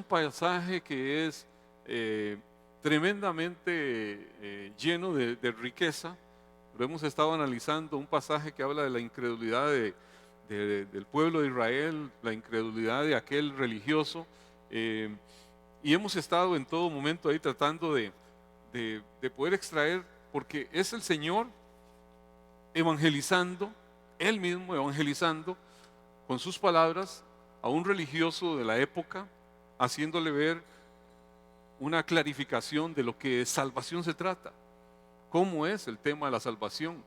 pasaje que es tremendamente lleno de riqueza. Lo hemos estado analizando, un pasaje que habla de la incredulidad del pueblo de Israel, la incredulidad de aquel religioso, y hemos estado en todo momento ahí tratando de poder extraer, porque es el Señor evangelizando, Él mismo evangelizando con sus palabras a un religioso de la época, haciéndole ver una clarificación de lo que salvación se trata, cómo es el tema de la salvación,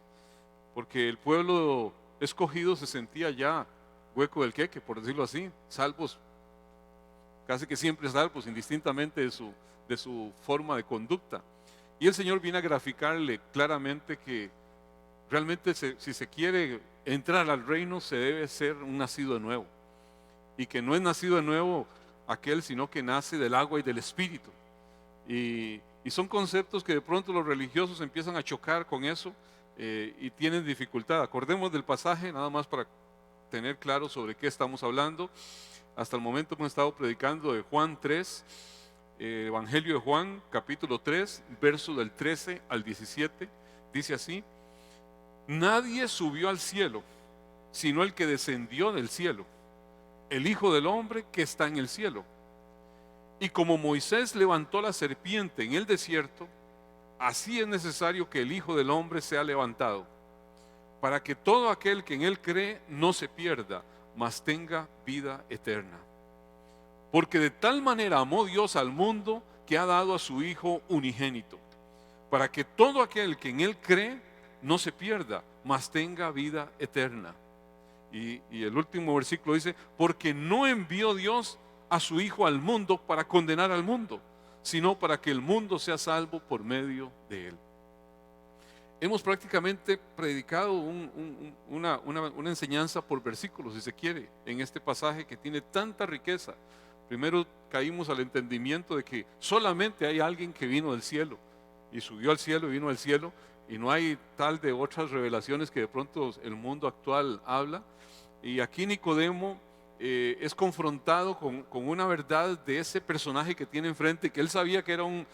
porque el pueblo escogido se sentía ya hueco del queque, por decirlo así, salvos, casi que siempre salvos, indistintamente de su forma de conducta. Y el Señor viene a graficarle claramente que realmente si se quiere entrar al reino se debe ser un nacido de nuevo, y que no es nacido de nuevo aquel, sino que nace del agua y del Espíritu. Y son conceptos que de pronto los religiosos empiezan a chocar con eso, y tienen dificultad. Acordemos del pasaje nada más para tener claro sobre qué estamos hablando. Hasta el momento hemos estado predicando de Juan 3, Evangelio de Juan, capítulo 3, verso del 13 al 17. Dice así: nadie subió al cielo, sino el que descendió del cielo, el Hijo del Hombre que está en el cielo. Y como Moisés levantó la serpiente en el desierto, así es necesario que el Hijo del Hombre sea levantado, para que todo aquel que en él cree no se pierda, mas tenga vida eterna. Porque de tal manera amó Dios al mundo que ha dado a su Hijo unigénito, para que todo aquel que en él cree no se pierda, mas tenga vida eterna. Y el último versículo dice: porque no envió Dios a su Hijo al mundo para condenar al mundo, sino para que el mundo sea salvo por medio de él. Hemos prácticamente predicado una enseñanza por versículos, si se quiere, en este pasaje que tiene tanta riqueza. Primero caímos al entendimiento de que solamente hay alguien que vino del cielo y subió al cielo y vino al cielo, y no hay tal de otras revelaciones que de pronto el mundo actual habla. Y aquí Nicodemo es confrontado con una verdad de ese personaje que tiene enfrente, que él sabía que era un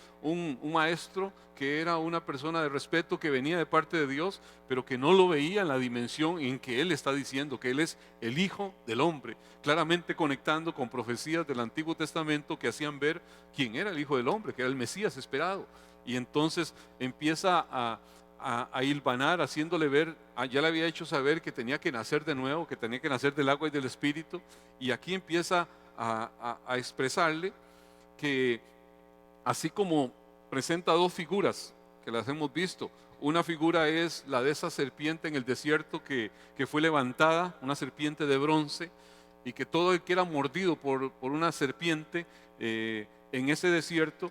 maestro, que era una persona de respeto, que venía de parte de Dios, pero que no lo veía en la dimensión en que él está diciendo que él es el Hijo del Hombre, claramente conectando con profecías del Antiguo Testamento que hacían ver quién era el Hijo del Hombre, que era el Mesías esperado. Y entonces empieza a hilvanar, haciéndole ver, ya le había hecho saber que tenía que nacer de nuevo, que tenía que nacer del agua y del Espíritu, y aquí empieza a expresarle que así como presenta dos figuras que las hemos visto, una figura es la de esa serpiente en el desierto que fue levantada, una serpiente de bronce, y que todo el que era mordido por una serpiente en ese desierto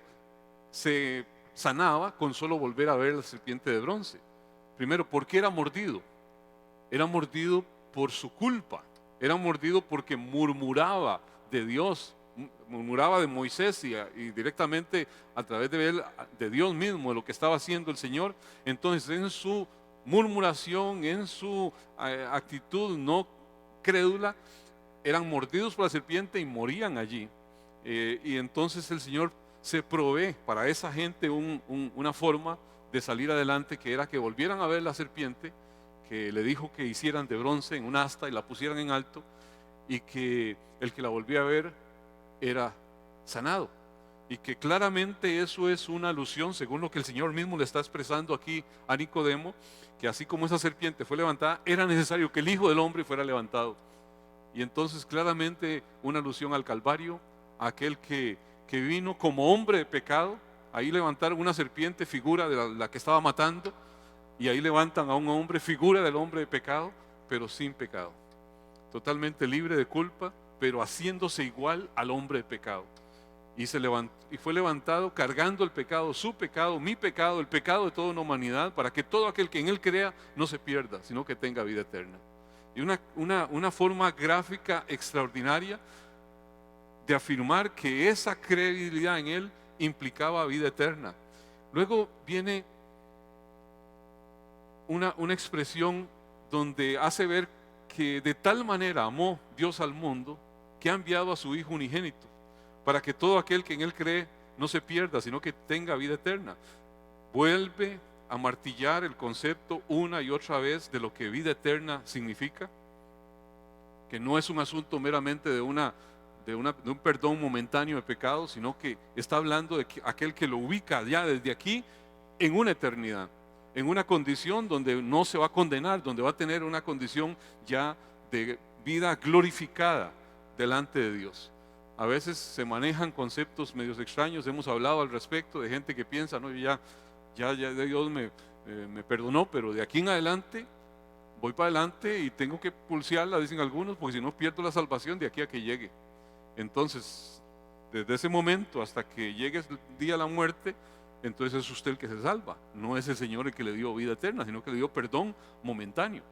se sanaba con solo volver a ver la serpiente de bronce. Primero, ¿por qué era mordido? Era mordido por su culpa, era mordido porque murmuraba de Dios, murmuraba de Moisés y directamente a través de él, de Dios mismo, de lo que estaba haciendo el Señor. Entonces, en su murmuración, en su actitud no crédula, eran mordidos por la serpiente y morían allí. Y entonces el Señor se provee para esa gente una forma de salir adelante, que era que volvieran a ver la serpiente, que le dijo que hicieran de bronce en un asta y la pusieran en alto, y que el que la volvía a ver era sanado. Y que claramente eso es una alusión, según lo que el Señor mismo le está expresando aquí a Nicodemo, que así como esa serpiente fue levantada, era necesario que el Hijo del Hombre fuera levantado. Y entonces claramente una alusión al Calvario, a aquel que vino como hombre de pecado. Ahí levantaron una serpiente, figura de la que estaba matando, y ahí levantan a un hombre, figura del hombre de pecado, pero sin pecado, totalmente libre de culpa, pero haciéndose igual al hombre de pecado. Y fue levantado cargando el pecado, su pecado, mi pecado, el pecado de toda una humanidad, para que todo aquel que en él crea no se pierda, sino que tenga vida eterna. Y una forma gráfica extraordinaria de afirmar que esa credibilidad en él implicaba vida eterna. Luego viene una expresión donde hace ver que de tal manera amó Dios al mundo que ha enviado a su Hijo unigénito, para que todo aquel que en Él cree no se pierda, sino que tenga vida eterna. Vuelve a martillar el concepto una y otra vez de lo que vida eterna significa, que no es un asunto meramente de un perdón momentáneo de pecados, sino que está hablando de aquel que lo ubica ya desde aquí en una eternidad, en una condición donde no se va a condenar, donde va a tener una condición ya de vida glorificada delante de Dios. A veces se manejan conceptos medios extraños, hemos hablado al respecto de gente que piensa, no, ya Dios me perdonó, pero de aquí en adelante voy para adelante y tengo que pulsearla, dicen algunos, porque si no pierdo la salvación de aquí a que llegue. Entonces, desde ese momento hasta que llegue el día de la muerte, entonces es usted el que se salva. No es el Señor el que le dio vida eterna, sino que le dio perdón momentáneo.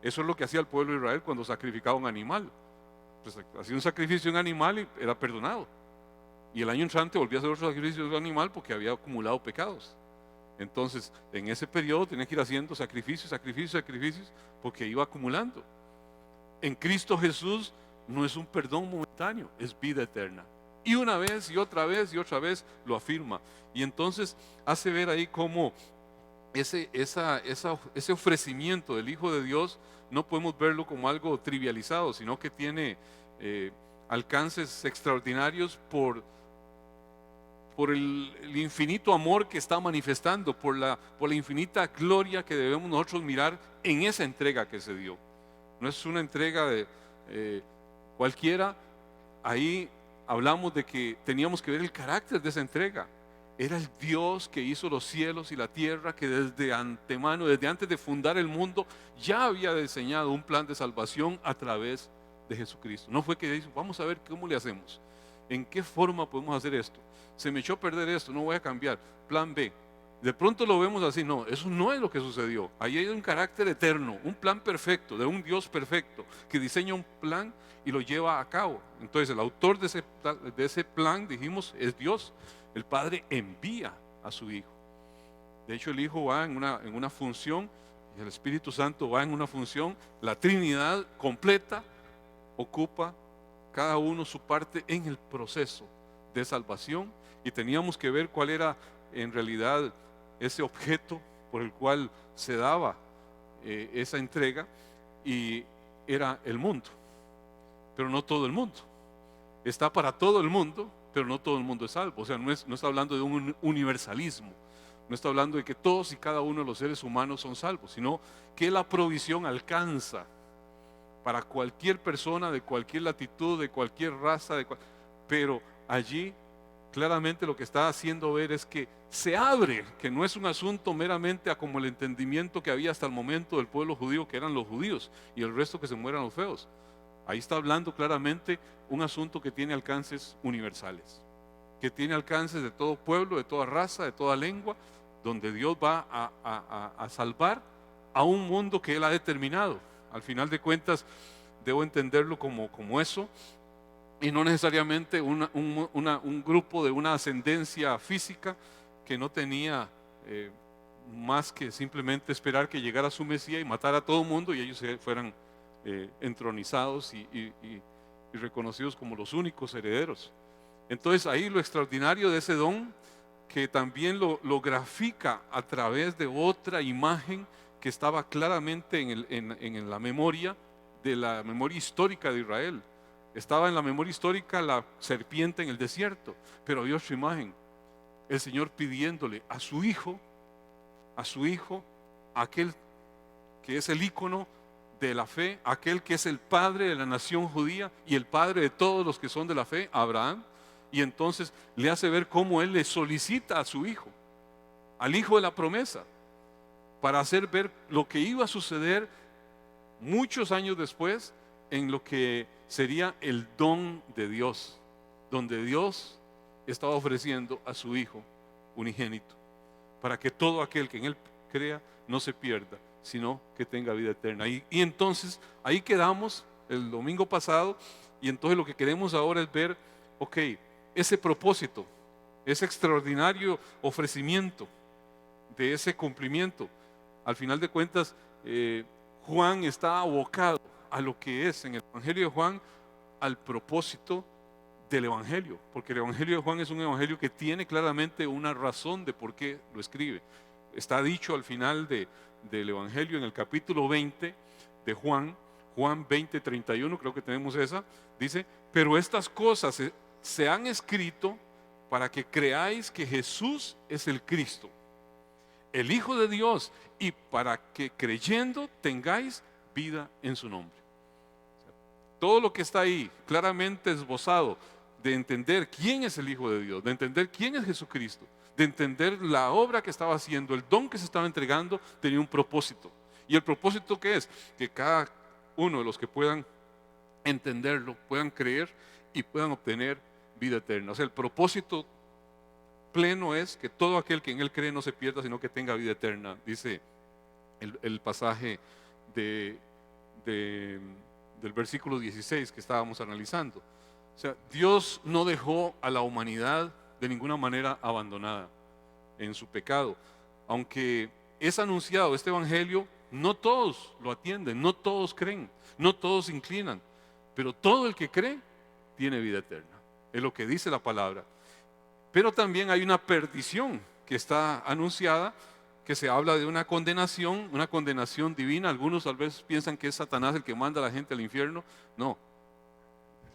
Eso es lo que hacía el pueblo de Israel cuando sacrificaba un animal. Pues hacía un sacrificio de un animal y era perdonado. Y el año entrante volvía a hacer otro sacrificio de un animal porque había acumulado pecados. Entonces, en ese periodo tenía que ir haciendo sacrificios, porque iba acumulando. En Cristo Jesús no es un perdón momentáneo, es vida eterna. Y una vez y otra vez y otra vez lo afirma. Y entonces hace ver ahí cómo ese ofrecimiento del Hijo de Dios no podemos verlo como algo trivializado, sino que tiene alcances extraordinarios por el infinito amor que está manifestando, por la infinita gloria que debemos nosotros mirar en esa entrega que se dio. No es una entrega de cualquiera. Ahí hablamos de que teníamos que ver el carácter de esa entrega. Era el Dios que hizo los cielos y la tierra, que desde antemano, desde antes de fundar el mundo, ya había diseñado un plan de salvación a través de Jesucristo. No fue que dijo, vamos a ver cómo le hacemos, en qué forma podemos hacer esto. Se me echó a perder esto, no voy a cambiar. Plan B. De pronto lo vemos así. No, eso no es lo que sucedió. Ahí hay un carácter eterno, un plan perfecto, de un Dios perfecto, que diseña un plan y lo lleva a cabo. Entonces el autor de ese plan, dijimos, es Dios. El Padre envía a su Hijo. De hecho, el Hijo va en una función, y el Espíritu Santo va en una función. La Trinidad completa ocupa cada uno su parte en el proceso de salvación, y teníamos que ver cuál era en realidad ese objeto por el cual se daba esa entrega, y era el mundo. Pero no todo el mundo. Está para todo el mundo, pero no todo el mundo es salvo. O sea, no está hablando de un universalismo, no está hablando de que todos y cada uno de los seres humanos son salvos, sino que la provisión alcanza para cualquier persona, de cualquier latitud, de cualquier raza, pero allí claramente lo que está haciendo ver es que se abre, que no es un asunto meramente a como el entendimiento que había hasta el momento del pueblo judío, que eran los judíos, y el resto que se mueran los feos. Ahí está hablando claramente un asunto que tiene alcances universales, que tiene alcances de todo pueblo, de toda raza, de toda lengua, donde Dios va a salvar a un mundo que Él ha determinado. Al final de cuentas, debo entenderlo como eso, y no necesariamente un grupo de una ascendencia física que no tenía más que simplemente esperar que llegara su Mesías y matara a todo el mundo, y ellos fueran entronizados y reconocidos como los únicos herederos. Entonces ahí lo extraordinario de ese don, que también lo grafica a través de otra imagen que estaba claramente en la memoria, de la memoria histórica de Israel. Estaba en la memoria histórica la serpiente en el desierto, pero había otra imagen, el Señor pidiéndole a su hijo, aquel que es el ícono de la fe, aquel que es el padre de la nación judía y el padre de todos los que son de la fe, Abraham. Y entonces le hace ver cómo él le solicita a su hijo, al hijo de la promesa, para hacer ver lo que iba a suceder muchos años después, en lo que sería el don de Dios, donde Dios estaba ofreciendo a su hijo unigénito, para que todo aquel que en él crea no se pierda, sino que tenga vida eterna. Y entonces ahí quedamos el domingo pasado, y entonces lo que queremos ahora es ver, ok, ese propósito, ese extraordinario ofrecimiento de ese cumplimiento. Al final de cuentas, Juan está abocado a lo que es en el Evangelio de Juan, al propósito del Evangelio, porque el Evangelio de Juan es un evangelio que tiene claramente una razón de por qué lo escribe. Está dicho al final del Evangelio, en el capítulo 20 de Juan 20:31, creo que tenemos esa, dice: pero estas cosas se han escrito para que creáis que Jesús es el Cristo, el Hijo de Dios, y para que creyendo tengáis vida en su nombre. Todo lo que está ahí claramente esbozado, de entender quién es el Hijo de Dios, de entender quién es Jesucristo, de entender la obra que estaba haciendo, el don que se estaba entregando, tenía un propósito. ¿Y el propósito qué es? Que cada uno de los que puedan entenderlo, puedan creer y puedan obtener vida eterna. O sea, el propósito pleno es que todo aquel que en Él cree no se pierda, sino que tenga vida eterna, dice el pasaje del versículo 16 que estábamos analizando. O sea, Dios no dejó a la humanidad de ninguna manera abandonada en su pecado. Aunque es anunciado este evangelio, no todos lo atienden, no todos creen, no todos se inclinan, pero todo el que cree tiene vida eterna. Es lo que dice la palabra. Pero también hay una perdición que está anunciada, que se habla de una condenación divina. Algunos tal vez piensan que es Satanás el que manda a la gente al infierno. No,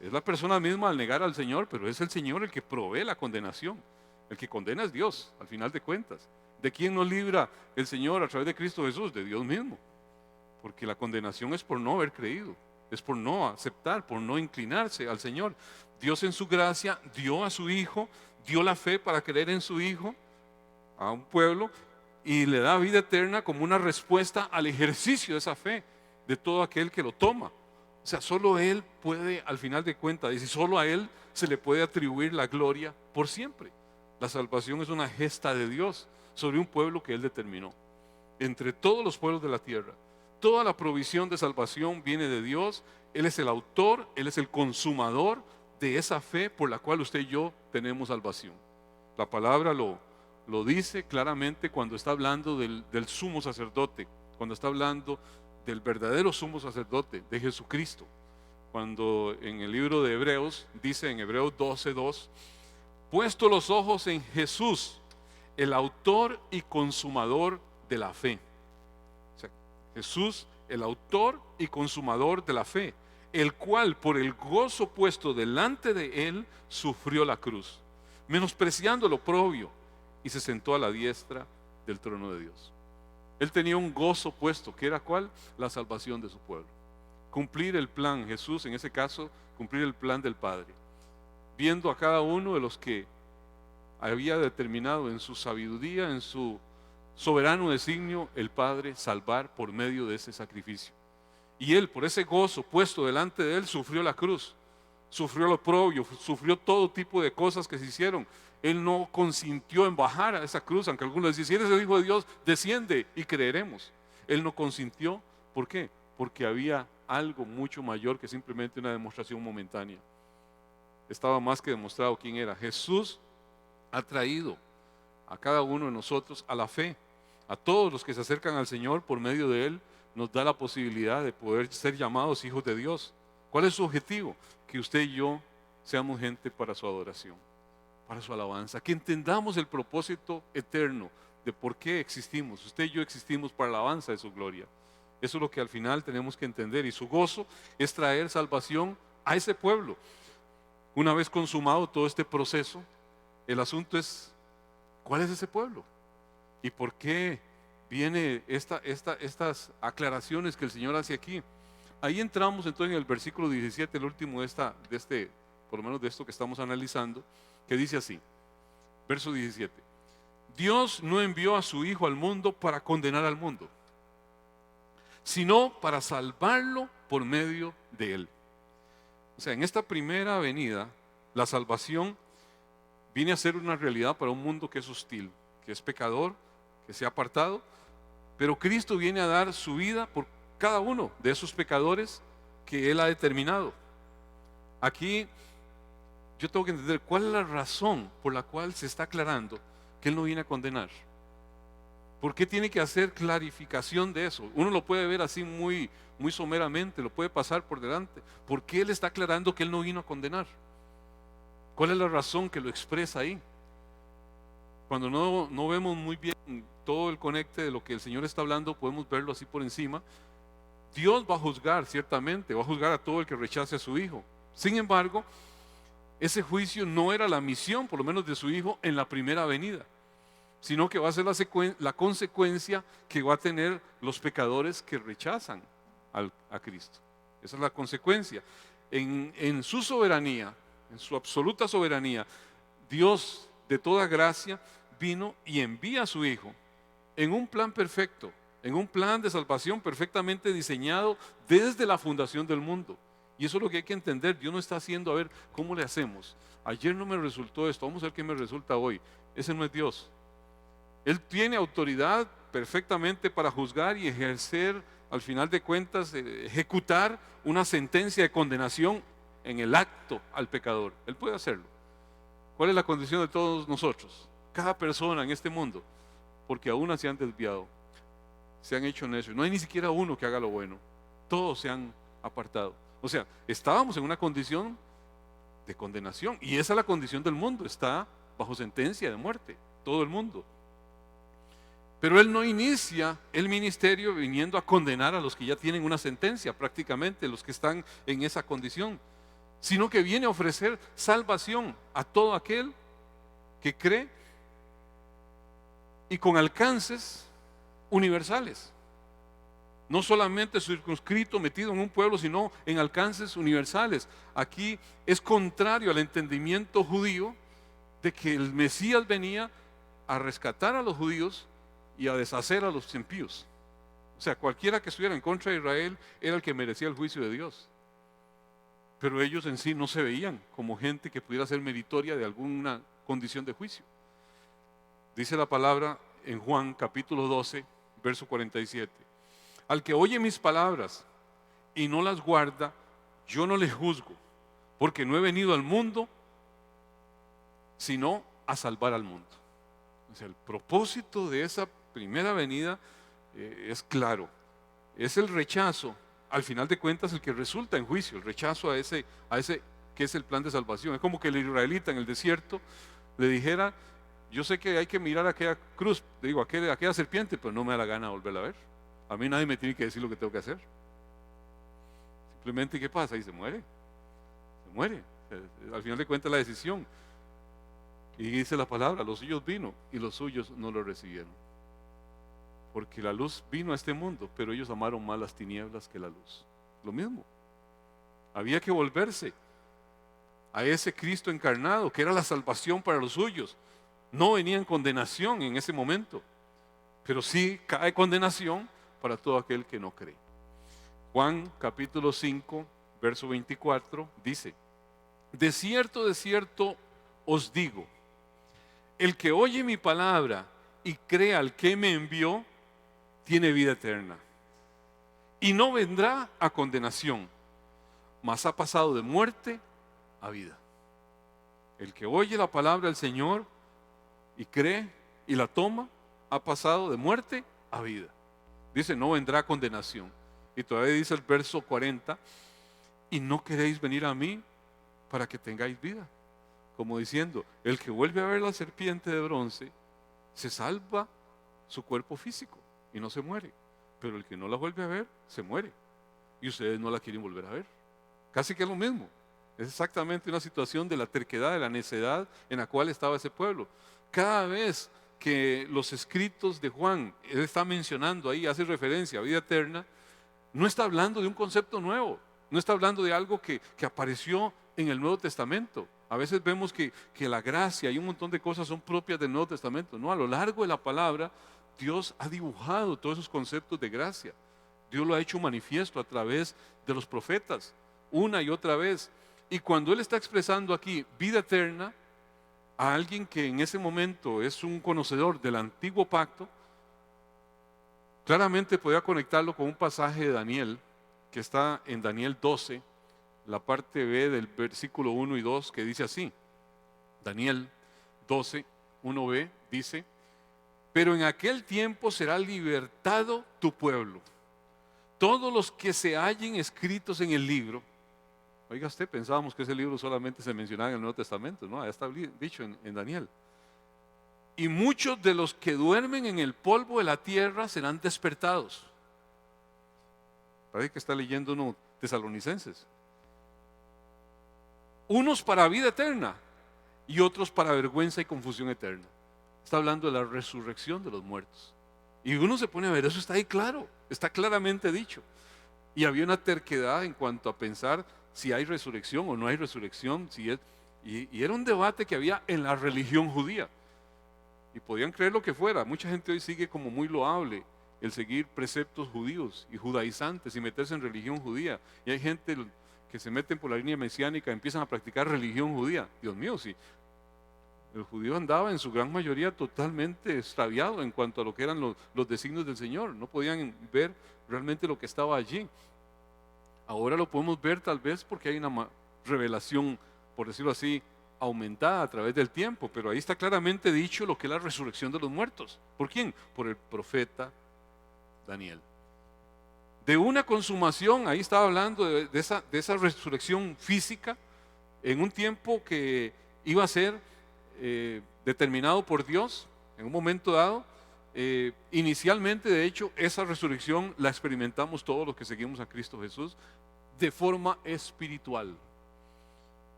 es la persona misma al negar al Señor, pero es el Señor el que provee la condenación. El que condena es Dios, al final de cuentas. ¿De quién nos libra el Señor a través de Cristo Jesús? De Dios mismo. Porque la condenación es por no haber creído, es por no aceptar, por no inclinarse al Señor. Dios en su gracia dio a su Hijo, dio la fe para creer en su Hijo a un pueblo y le da vida eterna como una respuesta al ejercicio de esa fe de todo aquel que lo toma. O sea, solo Él puede, al final de cuentas, y solo a Él se le puede atribuir la gloria por siempre. La salvación es una gesta de Dios sobre un pueblo que Él determinó. Entre todos los pueblos de la tierra, toda la provisión de salvación viene de Dios. Él es el autor, Él es el consumador de esa fe por la cual usted y yo tenemos salvación. La palabra lo dice claramente cuando está hablando del sumo sacerdote, cuando está hablando del verdadero sumo sacerdote, de Jesucristo. Cuando en el libro de Hebreos dice en Hebreos 12:2, puesto los ojos en Jesús, el autor y consumador de la fe. O sea, Jesús, el autor y consumador de la fe, el cual por el gozo puesto delante de él sufrió la cruz, menospreciando lo oprobio, y se sentó a la diestra del trono de Dios. Él tenía un gozo puesto, que era ¿cuál? La salvación de su pueblo. Cumplir el plan, Jesús en ese caso, cumplir el plan del Padre, viendo a cada uno de los que había determinado en su sabiduría, en su soberano designio, el Padre salvar por medio de ese sacrificio. Y Él, por ese gozo puesto delante de Él, sufrió la cruz, sufrió lo oprobio, sufrió todo tipo de cosas que se hicieron. Él no consintió en bajar a esa cruz, aunque algunos decían, si eres el Hijo de Dios, desciende y creeremos. Él no consintió. ¿Por qué? Porque había algo mucho mayor que simplemente una demostración momentánea. Estaba más que demostrado quién era. Jesús ha traído a cada uno de nosotros a la fe. A todos los que se acercan al Señor por medio de Él, nos da la posibilidad de poder ser llamados hijos de Dios. ¿Cuál es su objetivo? Que usted y yo seamos gente para su adoración, para su alabanza, que entendamos el propósito eterno de por qué existimos. Usted y yo existimos para la alabanza de su gloria. Eso es lo que al final tenemos que entender, y su gozo es traer salvación a ese pueblo. Una vez consumado todo este proceso, el asunto es, ¿cuál es ese pueblo? ¿Y por qué viene estas aclaraciones que el Señor hace aquí? Ahí entramos entonces en el versículo 17, el último por lo menos de esto que estamos analizando, que dice así, verso 17: Dios no envió a su Hijo al mundo para condenar al mundo, sino para salvarlo por medio de Él. O sea, en esta primera venida, la salvación viene a ser una realidad para un mundo que es hostil, que es pecador, que se ha apartado, pero Cristo viene a dar su vida por cada uno de esos pecadores que Él ha determinado. Aquí yo tengo que entender cuál es la razón por la cual se está aclarando que Él no viene a condenar. ¿Por qué tiene que hacer clarificación de eso? Uno lo puede ver así muy someramente, lo puede pasar por delante. ¿Por qué Él está aclarando que Él no vino a condenar? ¿Cuál es la razón que lo expresa ahí? Cuando no vemos muy bien todo el conecte de lo que el Señor está hablando, podemos verlo así por encima. Dios va a juzgar, ciertamente, va a juzgar a todo el que rechace a su Hijo. Sin embargo, ese juicio no era la misión, por lo menos de su Hijo, en la primera venida, sino que va a ser la consecuencia que va a tener los pecadores que rechazan a Cristo. Esa es la consecuencia. En su soberanía, en su absoluta soberanía, Dios de toda gracia vino y envía a su Hijo en un plan perfecto, en un plan de salvación perfectamente diseñado desde la fundación del mundo. Y eso es lo que hay que entender. Dios no está haciendo a ver cómo le hacemos. Ayer no me resultó esto, vamos a ver qué me resulta hoy. Ese no es Dios. Él tiene autoridad perfectamente para juzgar y ejercer, al final de cuentas, ejecutar una sentencia de condenación en el acto al pecador. Él puede hacerlo. ¿Cuál es la condición de todos nosotros? Cada persona en este mundo, porque aún se han desviado, se han hecho necios. No hay ni siquiera uno que haga lo bueno. Todos se han apartado. O sea, estábamos en una condición de condenación, y esa es la condición del mundo. Está bajo sentencia de muerte, todo el mundo. Pero Él no inicia el ministerio viniendo a condenar a los que ya tienen una sentencia, prácticamente los que están en esa condición, sino que viene a ofrecer salvación a todo aquel que cree, y con alcances universales. No solamente circunscrito, metido en un pueblo, sino en alcances universales. Aquí es contrario al entendimiento judío de que el Mesías venía a rescatar a los judíos y a deshacer a los impíos. O sea, cualquiera que estuviera en contra de Israel era el que merecía el juicio de Dios. Pero ellos en sí no se veían como gente que pudiera ser meritoria de alguna condición de juicio. Dice la palabra en Juan capítulo 12, verso 47. Al que oye mis palabras y no las guarda, yo no le juzgo, porque no he venido al mundo sino a salvar al mundo. O sea, el propósito de esa primera venida es claro. Es el rechazo, al final de cuentas, el que resulta en juicio, el rechazo a ese que es el plan de salvación. Es como que el israelita en el desierto le dijera: yo sé que hay que mirar aquella cruz, digo, aquella serpiente, pero no me da la gana volverla a ver. A mí nadie me tiene que decir lo que tengo que hacer. Simplemente, ¿qué pasa? Y se muere. Se muere. Al final de cuentas, la decisión. Y dice la palabra: los suyos vino y los suyos no lo recibieron. Porque la luz vino a este mundo, pero ellos amaron más las tinieblas que la luz. Lo mismo. Había que volverse a ese Cristo encarnado, que era la salvación para los suyos. No venía en condenación en ese momento, pero sí cae condenación para todo aquel que no cree. Juan capítulo 5, verso 24 dice: de cierto os digo, el que oye mi palabra y cree al que me envió, tiene vida eterna, y no vendrá a condenación, mas ha pasado de muerte a vida. El que oye la palabra del Señor y cree y la toma, ha pasado de muerte a vida. Dice: no vendrá a condenación. Y todavía dice el verso 40: y no queréis venir a mí para que tengáis vida. Como diciendo, el que vuelve a ver la serpiente de bronce se salva su cuerpo físico y no se muere, pero el que no la vuelve a ver se muere, y ustedes no la quieren volver a ver. Casi que es lo mismo. Es exactamente una situación de la terquedad, de la necedad en la cual estaba ese pueblo. Cada vez que los escritos de Juan, él está mencionando ahí, hace referencia a vida eterna, no está hablando de un concepto nuevo, no está hablando de algo que apareció en el Nuevo Testamento. A veces vemos que la gracia y un montón de cosas son propias del Nuevo Testamento. No, a lo largo de la palabra, Dios ha dibujado todos esos conceptos de gracia. Dios lo ha hecho manifiesto a través de los profetas, una y otra vez. Y cuando Él está expresando aquí vida eterna a alguien que en ese momento es un conocedor del antiguo pacto, claramente podía conectarlo con un pasaje de Daniel, que está en Daniel 12, la parte B del versículo 1 y 2, que dice así. Daniel 12, 1b, dice: pero en aquel tiempo será libertado tu pueblo, todos los que se hallen escritos en el libro, Oiga usted, pensábamos que ese libro solamente se mencionaba en el Nuevo Testamento, ¿no? Ya está dicho en Daniel. Y muchos de los que duermen en el polvo de la tierra serán despertados. Parece que está leyendo uno Tesalonicenses. Unos para vida eterna y otros para vergüenza y confusión eterna. Está hablando de la resurrección de los muertos. Y uno se pone a ver, eso está ahí claro, está claramente dicho. Y había una terquedad en cuanto a pensar si hay resurrección o no hay resurrección. Y era un debate que había en la religión judía. Y podían creer lo que fuera. Mucha gente hoy sigue como muy loable el seguir preceptos judíos y judaizantes y meterse en religión judía. Y hay gente que se meten por la línea mesiánica y empiezan a practicar religión judía. Dios mío, sí. El judío andaba en su gran mayoría totalmente extraviado en cuanto a lo que eran los designios del Señor. No podían ver realmente lo que estaba allí. Ahora lo podemos ver tal vez porque hay una revelación, por decirlo así, aumentada a través del tiempo, pero ahí está claramente dicho lo que es la resurrección de los muertos. ¿Por quién? Por el profeta Daniel. De una consumación, ahí estaba hablando de esa resurrección física en un tiempo que iba a ser determinado por Dios en un momento dado. Inicialmente, de hecho, esa resurrección la experimentamos todos los que seguimos a Cristo Jesús de forma espiritual.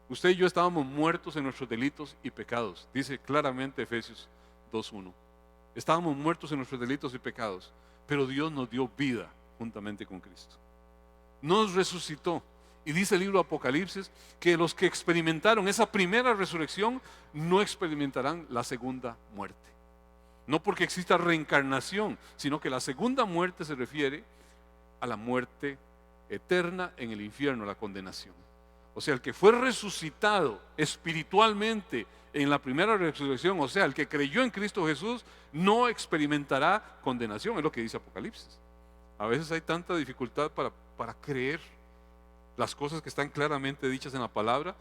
Usted y yo estábamos muertos en nuestros delitos y pecados, dice claramente Efesios 2:1. Estábamos muertos en nuestros delitos y pecados, pero Dios nos dio vida juntamente con Cristo. Nos resucitó. Y dice el libro de Apocalipsis que los que experimentaron esa primera resurrección no experimentarán la segunda muerte. No porque exista reencarnación, sino que la segunda muerte se refiere a la muerte eterna en el infierno, la condenación. O sea, el que fue resucitado espiritualmente en la primera resurrección, o sea, el que creyó en Cristo Jesús, no experimentará condenación, es lo que dice Apocalipsis. A veces hay tanta dificultad para creer las cosas que están claramente dichas en la palabra,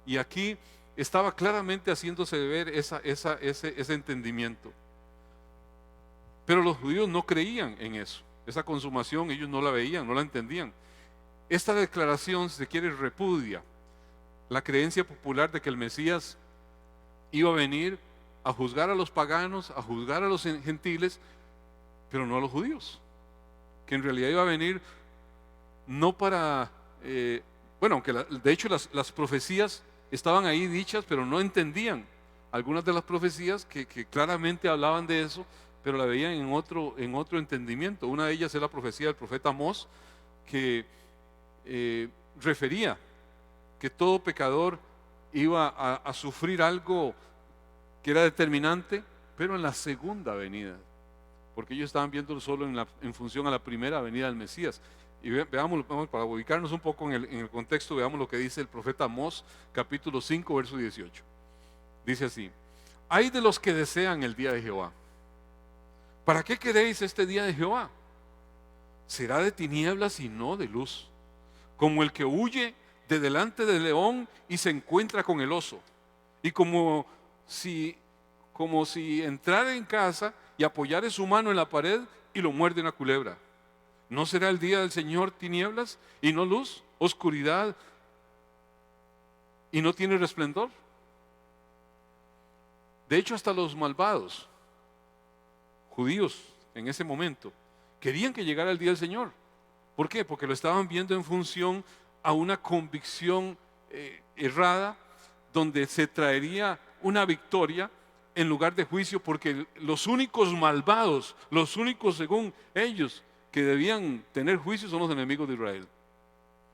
y aquí estaba claramente haciéndose ver ese entendimiento. Pero los judíos no creían en eso, esa consumación ellos no la veían, no la entendían. Esta declaración, si se quiere, repudia la creencia popular de que el Mesías iba a venir a juzgar a los paganos, a juzgar a los gentiles, pero no a los judíos. Que en realidad iba a venir no para, aunque de hecho las profecías estaban ahí dichas, pero no entendían algunas de las profecías que claramente hablaban de eso, pero la veían en otro entendimiento. Una de ellas es la profecía del profeta Amós, que refería que todo pecador iba a sufrir algo que era determinante, pero en la segunda venida, porque ellos estaban viéndolo solo en función a la primera venida del Mesías. Y veamos, para ubicarnos un poco en el contexto, veamos lo que dice el profeta Amós, capítulo 5, verso 18. Dice así: hay de los que desean el día de Jehová. ¿Para qué queréis este día de Jehová? Será de tinieblas y no de luz, como el que huye de delante del león y se encuentra con el oso, y como si entrara en casa y apoyare su mano en la pared y lo muerde una culebra. ¿No será el día del Señor tinieblas y no luz, oscuridad y no tiene resplendor? De hecho, hasta los malvados judíos en ese momento querían que llegara el día del Señor. ¿Por qué? Porque lo estaban viendo en función a una convicción errada, donde se traería una victoria en lugar de juicio, porque los únicos malvados, los únicos según ellos que debían tener juicio son los enemigos de Israel.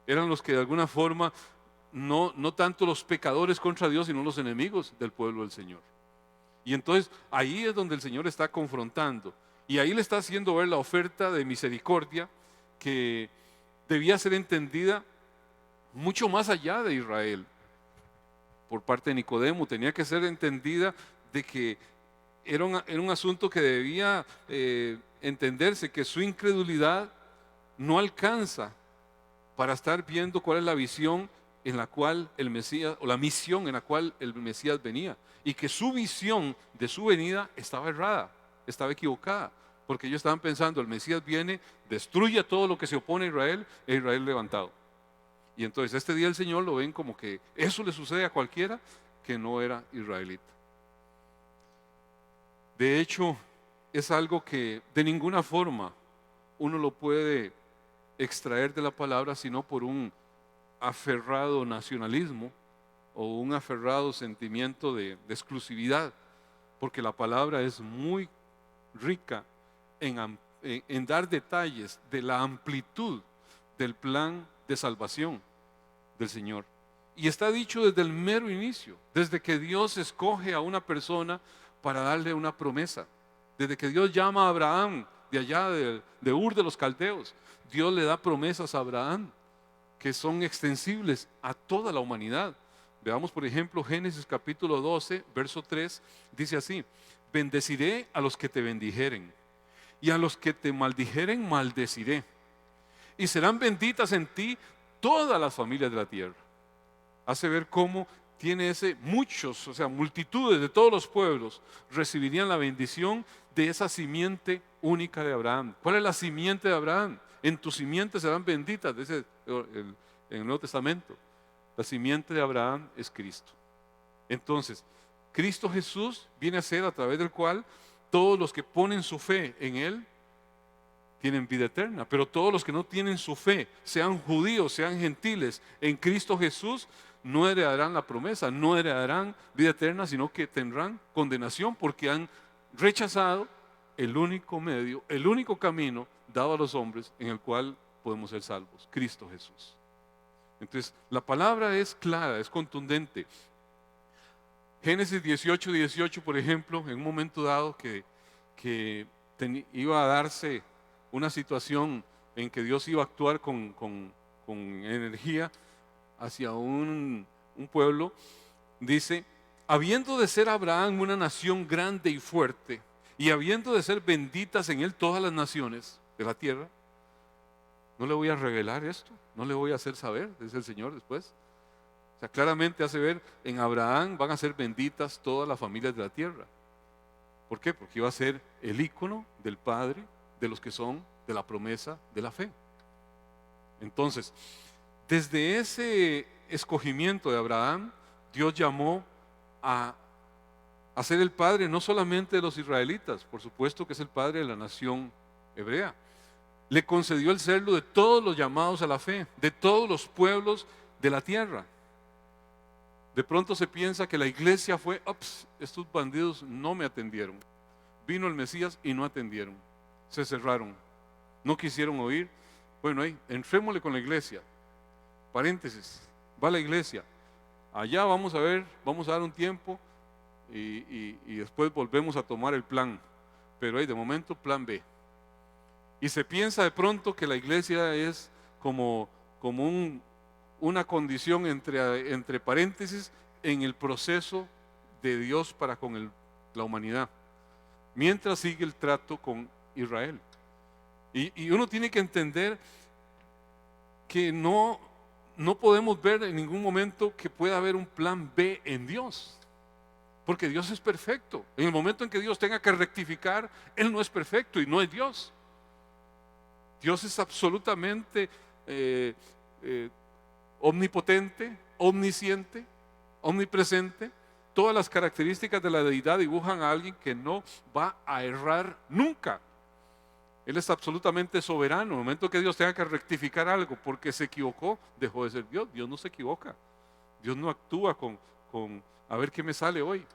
Eran los que de alguna forma, no tanto los pecadores contra Dios, sino los enemigos del pueblo del Señor. Y entonces ahí es donde el Señor está confrontando, y ahí le está haciendo ver la oferta de misericordia que debía ser entendida mucho más allá de Israel. Por parte de Nicodemo tenía que ser entendida de que era un asunto que debía entenderse, que su incredulidad no alcanza para estar viendo cuál es la visión en la cual el Mesías, o la misión en la cual el Mesías venía, y que su visión de su venida estaba errada, estaba equivocada, porque ellos estaban pensando: el Mesías viene, destruye a todo lo que se opone a Israel, e Israel levantado. Y entonces este día el Señor lo ven como que eso le sucede a cualquiera que no era israelita. De hecho, es algo que de ninguna forma uno lo puede extraer de la palabra, sino por un aferrado nacionalismo o un aferrado sentimiento de exclusividad, porque la palabra es muy rica en dar detalles de la amplitud del plan de salvación del Señor. Y está dicho desde el mero inicio, desde que Dios escoge a una persona para darle una promesa, desde que Dios llama a Abraham de allá de Ur de los Caldeos. Dios le da promesas a Abraham que son extensibles a toda la humanidad. Veamos por ejemplo Génesis capítulo 12, verso 3, dice así: bendeciré a los que te bendijeren, y a los que te maldijeren maldeciré, y serán benditas en ti todas las familias de la tierra. Hace ver cómo tiene muchos, o sea, multitudes de todos los pueblos recibirían la bendición de esa simiente única de Abraham. ¿Cuál es la simiente de Abraham? En tu simiente serán benditas, dice en el Nuevo Testamento. La simiente de Abraham es Cristo. Entonces, Cristo Jesús viene a ser a través del cual todos los que ponen su fe en Él tienen vida eterna, pero todos los que no tienen su fe, sean judíos, sean gentiles, en Cristo Jesús, no heredarán la promesa, no heredarán vida eterna, sino que tendrán condenación porque han rechazado el único medio, el único camino dado a los hombres en el cual podemos ser salvos, Cristo Jesús. Entonces, la palabra es clara, es contundente. Génesis 18, por ejemplo, en un momento dado que iba a darse una situación en que Dios iba a actuar con energía hacia un pueblo, dice: habiendo de ser Abraham una nación grande y fuerte, y habiendo de ser benditas en él todas las naciones de la tierra, no le voy a revelar esto, no le voy a hacer saber, dice el Señor después. O sea, claramente hace ver, en Abraham van a ser benditas todas las familias de la tierra. ¿Por qué? Porque iba a ser el ícono del Padre de los que son de la promesa de la fe. Entonces, desde ese escogimiento de Abraham, Dios llamó a ser el padre no solamente de los israelitas, por supuesto que es el padre de la nación hebrea. Le concedió el serlo de todos los llamados a la fe, de todos los pueblos de la tierra. De pronto se piensa que la iglesia fue: estos bandidos no me atendieron. Vino el Mesías y no atendieron. Se cerraron, no quisieron oír. Bueno, ahí, entrémosle con la iglesia. Paréntesis, va la iglesia. Allá vamos a ver, vamos a dar un tiempo y después volvemos a tomar el plan. Pero ahí de momento plan B. Y se piensa de pronto que la iglesia es como una condición entre paréntesis en el proceso de Dios para con la humanidad, mientras sigue el trato con Israel. Y uno tiene que entender que no podemos ver en ningún momento que pueda haber un plan B en Dios, porque Dios es perfecto. En el momento en que Dios tenga que rectificar, Él no es perfecto y no es Dios. Dios es absolutamente omnipotente, omnisciente, omnipresente. Todas las características de la deidad dibujan a alguien que no va a errar nunca. Él es absolutamente soberano. En el momento que Dios tenga que rectificar algo porque se equivocó, dejó de ser Dios. Dios no se equivoca. Dios no actúa con a ver qué me sale hoy.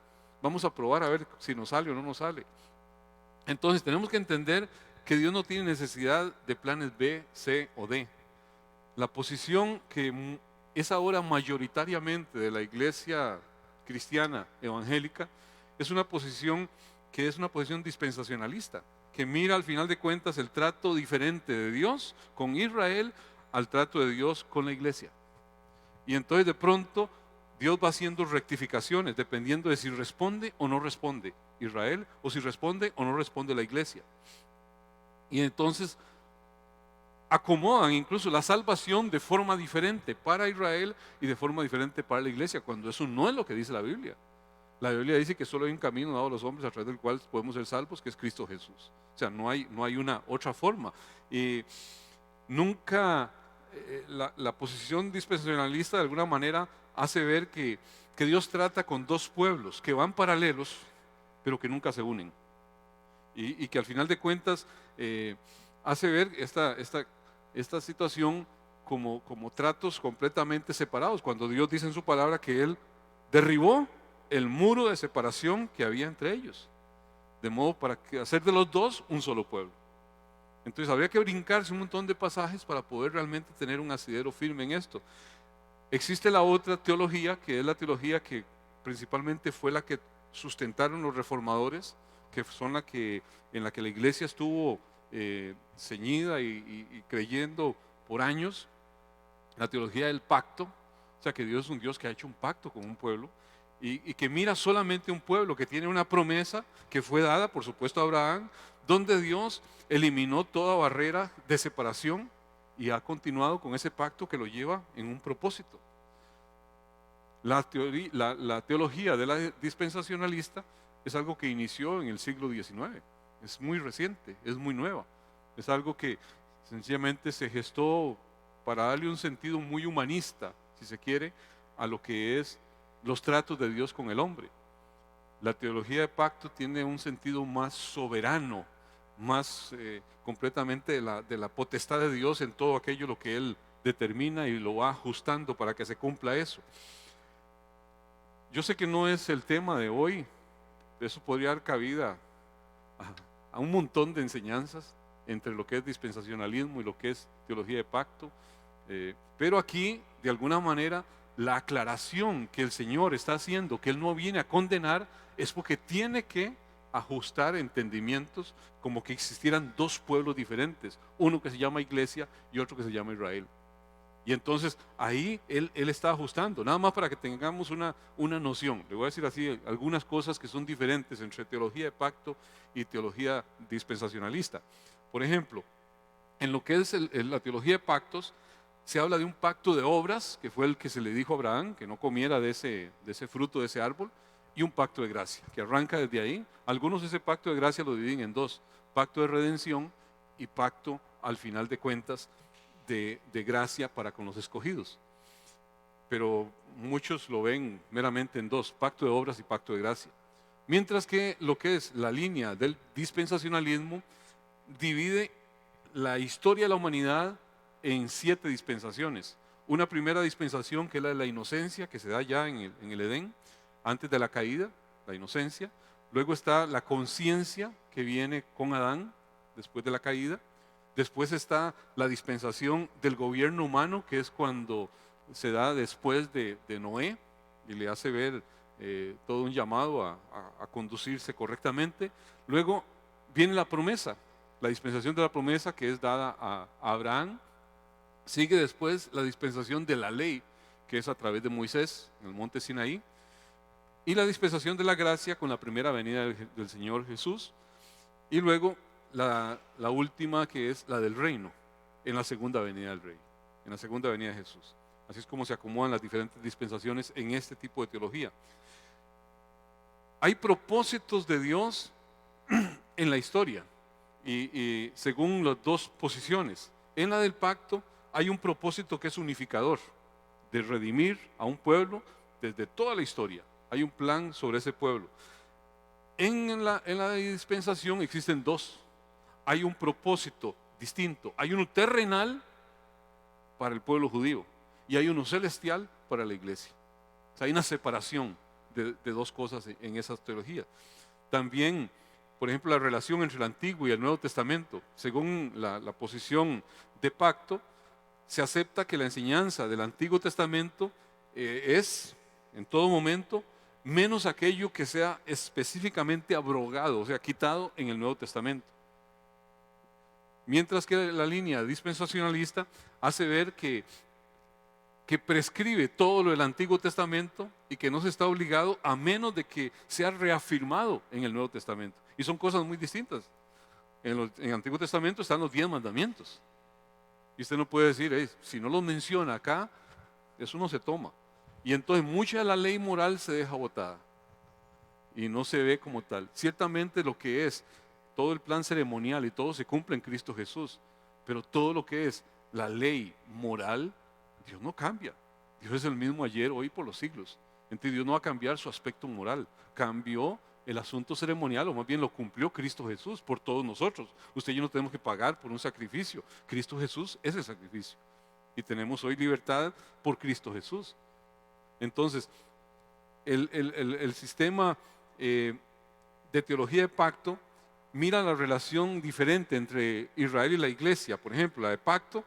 Vamos a probar a ver si nos sale o no nos sale. Entonces tenemos que entender que Dios no tiene necesidad de planes B, C o D. La posición que es ahora mayoritariamente de la iglesia cristiana evangélica es una posición que es una posición dispensacionalista, que mira al final de cuentas el trato diferente de Dios con Israel al trato de Dios con la iglesia. Y entonces de pronto Dios va haciendo rectificaciones dependiendo de si responde o no responde Israel, o si responde o no responde la iglesia. Y entonces acomodan incluso la salvación de forma diferente para Israel y de forma diferente para la iglesia, cuando eso no es lo que dice la Biblia. La Biblia dice que solo hay un camino dado a los hombres a través del cual podemos ser salvos, que es Cristo Jesús. O sea, no hay una otra forma. Y nunca la posición dispensacionalista de alguna manera hace ver que Dios trata con dos pueblos que van paralelos, pero que nunca se unen. Y que al final de cuentas hace ver esta situación como tratos completamente separados, cuando Dios dice en su palabra que Él derribó el muro de separación que había entre ellos, de modo para hacer de los dos un solo pueblo. Entonces habría que brincarse un montón de pasajes para poder realmente tener un asidero firme en esto. Existe la otra teología, que es la teología que principalmente fue la que sustentaron los reformadores, que son en la que la iglesia estuvo ceñida y creyendo por años, la teología del pacto. O sea, que Dios es un Dios que ha hecho un pacto con un pueblo y que mira solamente un pueblo que tiene una promesa que fue dada, por supuesto, a Abraham, donde Dios eliminó toda barrera de separación y ha continuado con ese pacto que lo lleva en un propósito. La teología de la dispensacionalista es algo que inició en el siglo XIX, es muy reciente, es muy nueva, es algo que sencillamente se gestó para darle un sentido muy humanista, si se quiere, a lo que es los tratos de Dios con el hombre. La teología de pacto tiene un sentido más soberano, más completamente de la potestad de Dios en todo aquello lo que Él determina y lo va ajustando para que se cumpla eso. Yo sé que no es el tema de hoy, de eso podría dar cabida a un montón de enseñanzas entre lo que es dispensacionalismo y lo que es teología de pacto, pero aquí, de alguna manera, la aclaración que el Señor está haciendo, que Él no viene a condenar, es porque tiene que ajustar entendimientos como que existieran dos pueblos diferentes, uno que se llama iglesia y otro que se llama Israel. Y entonces ahí él está ajustando, nada más para que tengamos una noción. Le voy a decir así algunas cosas que son diferentes entre teología de pacto y teología dispensacionalista. Por ejemplo, en lo que es la teología de pactos, se habla de un pacto de obras, que fue el que se le dijo a Abraham, que no comiera de ese fruto de ese árbol, y un pacto de gracia, que arranca desde ahí. Algunos ese pacto de gracia lo dividen en dos: pacto de redención y pacto, al final de cuentas, de gracia para con los escogidos. Pero muchos lo ven meramente en dos: pacto de obras y pacto de gracia. Mientras que lo que es la línea del dispensacionalismo divide la historia de la humanidad en 7 dispensaciones. Una primera dispensación, que es la de la inocencia, que se da ya en el Edén, antes de la caída, la inocencia. Luego está la conciencia, que viene con Adán, después de la caída. Después está la dispensación del gobierno humano, que es cuando se da después de Noé, y le hace ver todo un llamado a conducirse correctamente. Luego viene la promesa, la dispensación de la promesa, que es dada a Abraham. Sigue después la dispensación de la ley, que es a través de Moisés en el monte Sinaí. Y la dispensación de la gracia con la primera venida del Señor Jesús. Y luego la última, que es la del reino, en la segunda venida del Rey, en la segunda venida de Jesús. Así es como se acomodan las diferentes dispensaciones en este tipo de teología. Hay propósitos de Dios en la historia, y según las dos posiciones. En la del pacto hay un propósito que es unificador, de redimir a un pueblo desde toda la historia. Hay un plan sobre ese pueblo. En la dispensación existen dos. Hay un propósito distinto. Hay uno terrenal para el pueblo judío y hay uno celestial para la iglesia. O sea, hay una separación de dos cosas en esa teología. También, por ejemplo, la relación entre el Antiguo y el Nuevo Testamento. Según la posición de pacto, se acepta que la enseñanza del Antiguo Testamento es, en todo momento, menos aquello que sea específicamente abrogado, o sea, quitado en el Nuevo Testamento. Mientras que la línea dispensacionalista hace ver que prescribe todo lo del Antiguo Testamento y que no se está obligado a menos de que sea reafirmado en el Nuevo Testamento. Y son cosas muy distintas. En el Antiguo Testamento están los 10 mandamientos. Y usted no puede decir, si no los menciona acá, eso no se toma. Y entonces mucha de la ley moral se deja botada y no se ve como tal. Ciertamente lo que es todo el plan ceremonial y todo se cumple en Cristo Jesús, pero todo lo que es la ley moral, Dios no cambia. Dios es el mismo ayer, hoy, por los siglos. Entonces Dios no va a cambiar su aspecto moral. Cambió el asunto ceremonial, o más bien lo cumplió Cristo Jesús por todos nosotros. Usted y yo no tenemos que pagar por un sacrificio. Cristo Jesús es el sacrificio. Y tenemos hoy libertad por Cristo Jesús. Entonces, el sistema de teología de pacto mira la relación diferente entre Israel y la iglesia. Por ejemplo, la de pacto,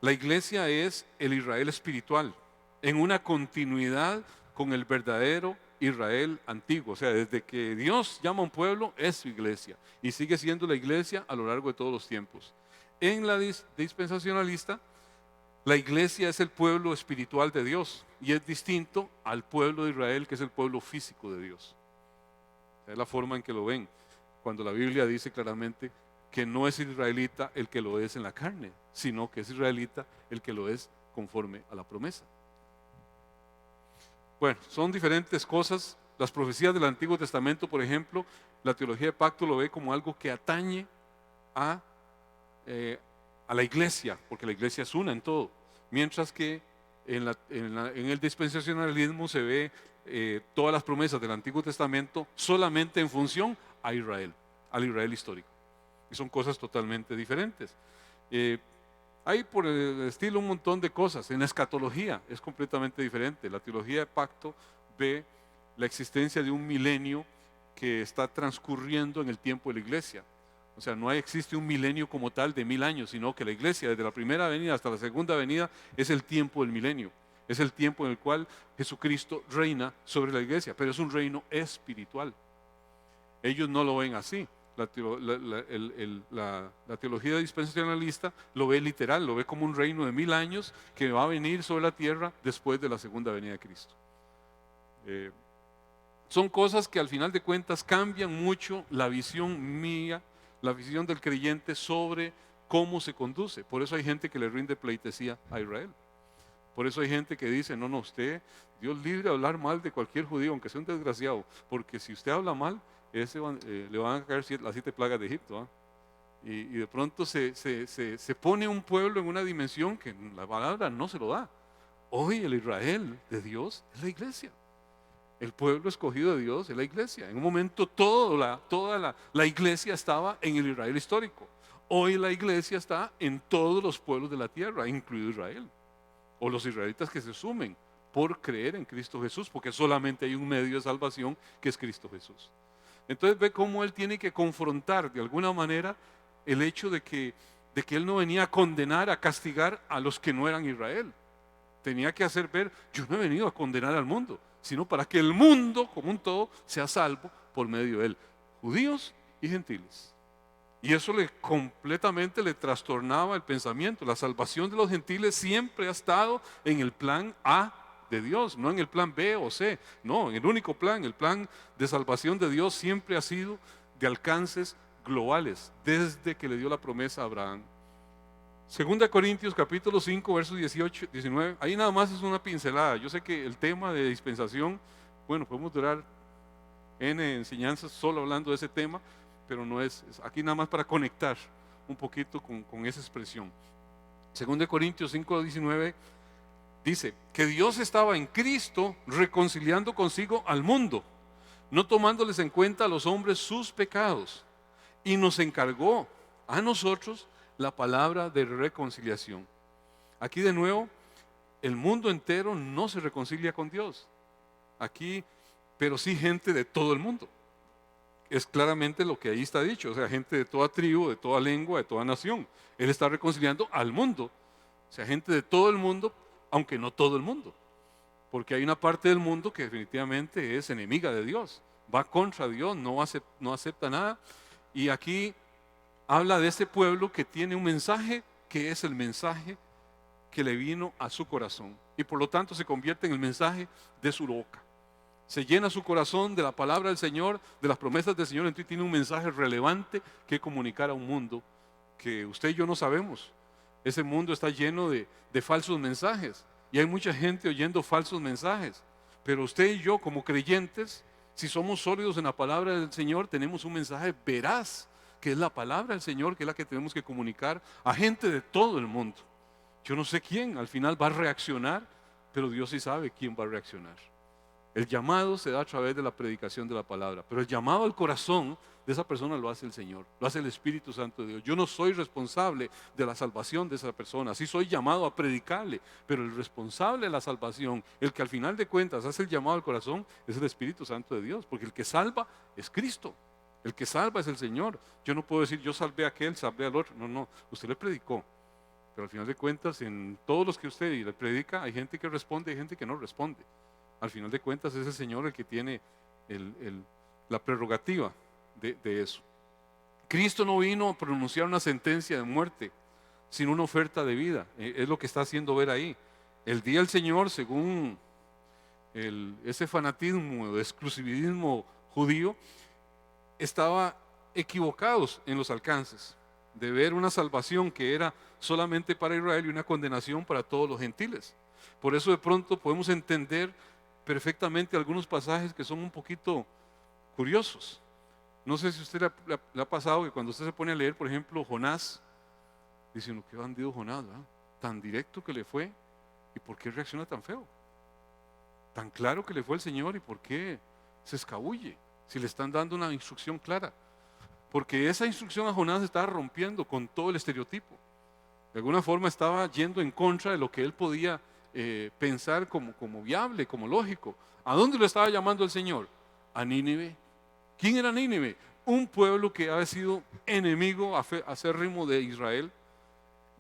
la iglesia es el Israel espiritual, en una continuidad con el verdadero Israel antiguo. O sea, desde que Dios llama a un pueblo, es su iglesia. Y sigue siendo la iglesia a lo largo de todos los tiempos. En la dispensacionalista, la iglesia es el pueblo espiritual de Dios y es distinto al pueblo de Israel, que es el pueblo físico de Dios. Es la forma en que lo ven, cuando la Biblia dice claramente que no es israelita el que lo es en la carne, sino que es israelita el que lo es conforme a la promesa. Bueno, son diferentes cosas. Las profecías del Antiguo Testamento, por ejemplo, la teología de pacto lo ve como algo que atañe a la iglesia, porque la iglesia es una en todo. Mientras que en el dispensacionalismo se ve todas las promesas del Antiguo Testamento solamente en función a Israel, al Israel histórico. Y son cosas totalmente diferentes. Hay por el estilo un montón de cosas. En la escatología es completamente diferente. La teología de pacto ve la existencia de un milenio que está transcurriendo en el tiempo de la iglesia. O sea, no existe un milenio como tal de 1000 años, sino que la iglesia, desde la primera venida hasta la segunda venida, es el tiempo del milenio. Es el tiempo en el cual Jesucristo reina sobre la iglesia, pero es un reino espiritual. Ellos no lo ven así. La teología dispensacionalista lo ve literal, lo ve como un reino de 1000 años que va a venir sobre la tierra después de la segunda venida de Cristo. Son cosas que al final de cuentas cambian mucho la visión mía, la visión del creyente sobre cómo se conduce. Por eso hay gente que le rinde pleitesía a Israel. Por eso hay gente que dice, no, usted, Dios libre de hablar mal de cualquier judío, aunque sea un desgraciado, porque si usted habla mal, le van a caer las 7 plagas de Egipto. Y de pronto se pone un pueblo en una dimensión que la palabra no se lo da. Hoy el Israel de Dios es la iglesia. El pueblo escogido de Dios es la iglesia. En un momento toda la iglesia estaba en el Israel histórico. Hoy la iglesia está en todos los pueblos de la tierra, incluido Israel. O los israelitas que se sumen por creer en Cristo Jesús, porque solamente hay un medio de salvación que es Cristo Jesús. Entonces ve cómo él tiene que confrontar de alguna manera el hecho de que él no venía a condenar, a castigar a los que no eran Israel. Tenía que hacer ver, yo no he venido a condenar al mundo, sino para que el mundo como un todo sea salvo por medio de él, judíos y gentiles. Y eso completamente le trastornaba el pensamiento. La salvación de los gentiles siempre ha estado en el plan A de Dios, no en el plan B o C, no, en el único plan. El plan de salvación de Dios siempre ha sido de alcances globales, desde que le dio la promesa a Abraham. 2 Corintios capítulo 5, versos 18, 19, ahí nada más es una pincelada. Yo sé que el tema de dispensación, bueno, podemos durar N enseñanzas solo hablando de ese tema, pero no es aquí nada más para conectar un poquito con esa expresión. 2 Corintios 5, 19 dice que Dios estaba en Cristo reconciliando consigo al mundo, no tomándoles en cuenta a los hombres sus pecados, y nos encargó a nosotros la palabra de reconciliación. Aquí de nuevo, el mundo entero no se reconcilia con Dios. Aquí, pero sí gente de todo el mundo. Es claramente lo que ahí está dicho, o sea, gente de toda tribu, de toda lengua, de toda nación. Él está reconciliando al mundo, o sea, gente de todo el mundo, aunque no todo el mundo, porque hay una parte del mundo que definitivamente es enemiga de Dios, va contra Dios, no acepta nada. Y aquí habla de ese pueblo que tiene un mensaje que es el mensaje que le vino a su corazón, y por lo tanto se convierte en el mensaje de su boca. Se llena su corazón de la palabra del Señor, de las promesas del Señor, entonces tiene un mensaje relevante que comunicar a un mundo que usted y yo no sabemos. Ese mundo está lleno de falsos mensajes y hay mucha gente oyendo falsos mensajes, pero usted y yo como creyentes, si somos sólidos en la palabra del Señor, tenemos un mensaje veraz, que es la palabra del Señor, que es la que tenemos que comunicar a gente de todo el mundo. Yo no sé quién al final va a reaccionar, pero Dios sí sabe quién va a reaccionar. El llamado se da a través de la predicación de la palabra, pero el llamado al corazón de esa persona lo hace el Señor, lo hace el Espíritu Santo de Dios. Yo no soy responsable de la salvación de esa persona, sí soy llamado a predicarle, pero el responsable de la salvación, el que al final de cuentas hace el llamado al corazón, es el Espíritu Santo de Dios, porque el que salva es Cristo, el que salva es el Señor. Yo no puedo decir, yo salvé a aquel, salvé al otro. No, no, usted le predicó, pero al final de cuentas, en todos los que usted le predica, hay gente que responde, hay gente que no responde. Al final de cuentas es el Señor el que tiene la prerrogativa de eso. Cristo no vino a pronunciar una sentencia de muerte, sino una oferta de vida. Es lo que está haciendo ver ahí. El día del Señor, según ese fanatismo de exclusivismo judío, estaba equivocados en los alcances de ver una salvación que era solamente para Israel y una condenación para todos los gentiles. Por eso de pronto podemos entender perfectamente algunos pasajes que son un poquito curiosos. No sé si a usted le ha pasado que cuando usted se pone a leer, por ejemplo, Jonás, dice uno, qué bandido Jonás, ¿verdad? Tan directo que le fue, ¿y por qué reacciona tan feo? Tan claro que le fue el Señor, ¿y por qué se escabulle? Si le están dando una instrucción clara. Porque esa instrucción a Jonás estaba rompiendo con todo el estereotipo. De alguna forma estaba yendo en contra de lo que él podía pensar como viable, como lógico. ¿A dónde lo estaba llamando el Señor? A Nínive. ¿Quién era Nínive? Un pueblo que había sido enemigo acérrimo de Israel.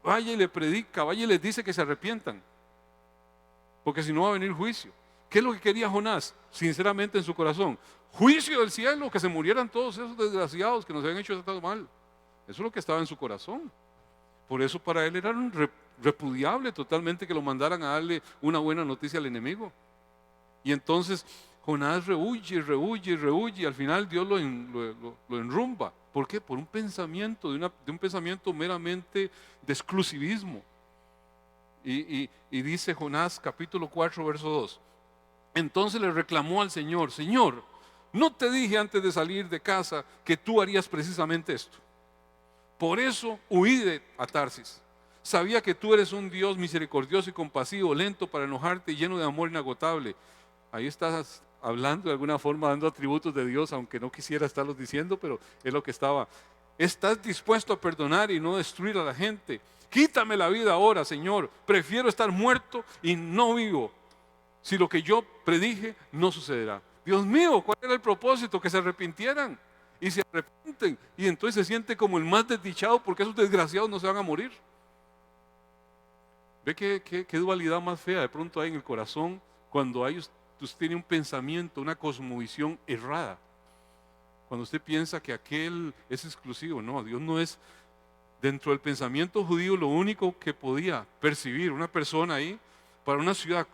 Vaya y le predica, vaya y les dice que se arrepientan, porque si no va a venir juicio. ¿Qué es lo que quería Jonás? Sinceramente en su corazón, juicio del cielo, que se murieran todos esos desgraciados que nos habían hecho tanto mal. Eso es lo que estaba en su corazón. Por eso para él era repudiable totalmente que lo mandaran a darle una buena noticia al enemigo. Y entonces Jonás rehuye, y al final Dios lo enrumba. ¿Por qué? Por un pensamiento, de un pensamiento meramente de exclusivismo. Y dice Jonás capítulo 4 verso 2. Entonces le reclamó al Señor, Señor, ¿no te dije antes de salir de casa que tú harías precisamente esto? Por eso huí a Tarsis. Sabía que tú eres un Dios misericordioso y compasivo, lento para enojarte y lleno de amor inagotable. Ahí estás hablando de alguna forma, dando atributos de Dios, aunque no quisiera estarlos diciendo, pero es lo que estaba. Estás dispuesto a perdonar y no destruir a la gente. Quítame la vida ahora, Señor. Prefiero estar muerto y no vivo, si lo que yo predije no sucederá. Dios mío, ¿cuál era el propósito? Que se arrepintieran. Y se arrepienten y entonces se siente como el más desdichado, porque esos desgraciados no se van a morir. ¿Ve qué dualidad más fea de pronto hay en el corazón cuando usted tiene un pensamiento, una cosmovisión errada? Cuando usted piensa que aquel es exclusivo. No, Dios no es. Dentro del pensamiento judío, lo único que podía percibir una persona ahí para una ciudad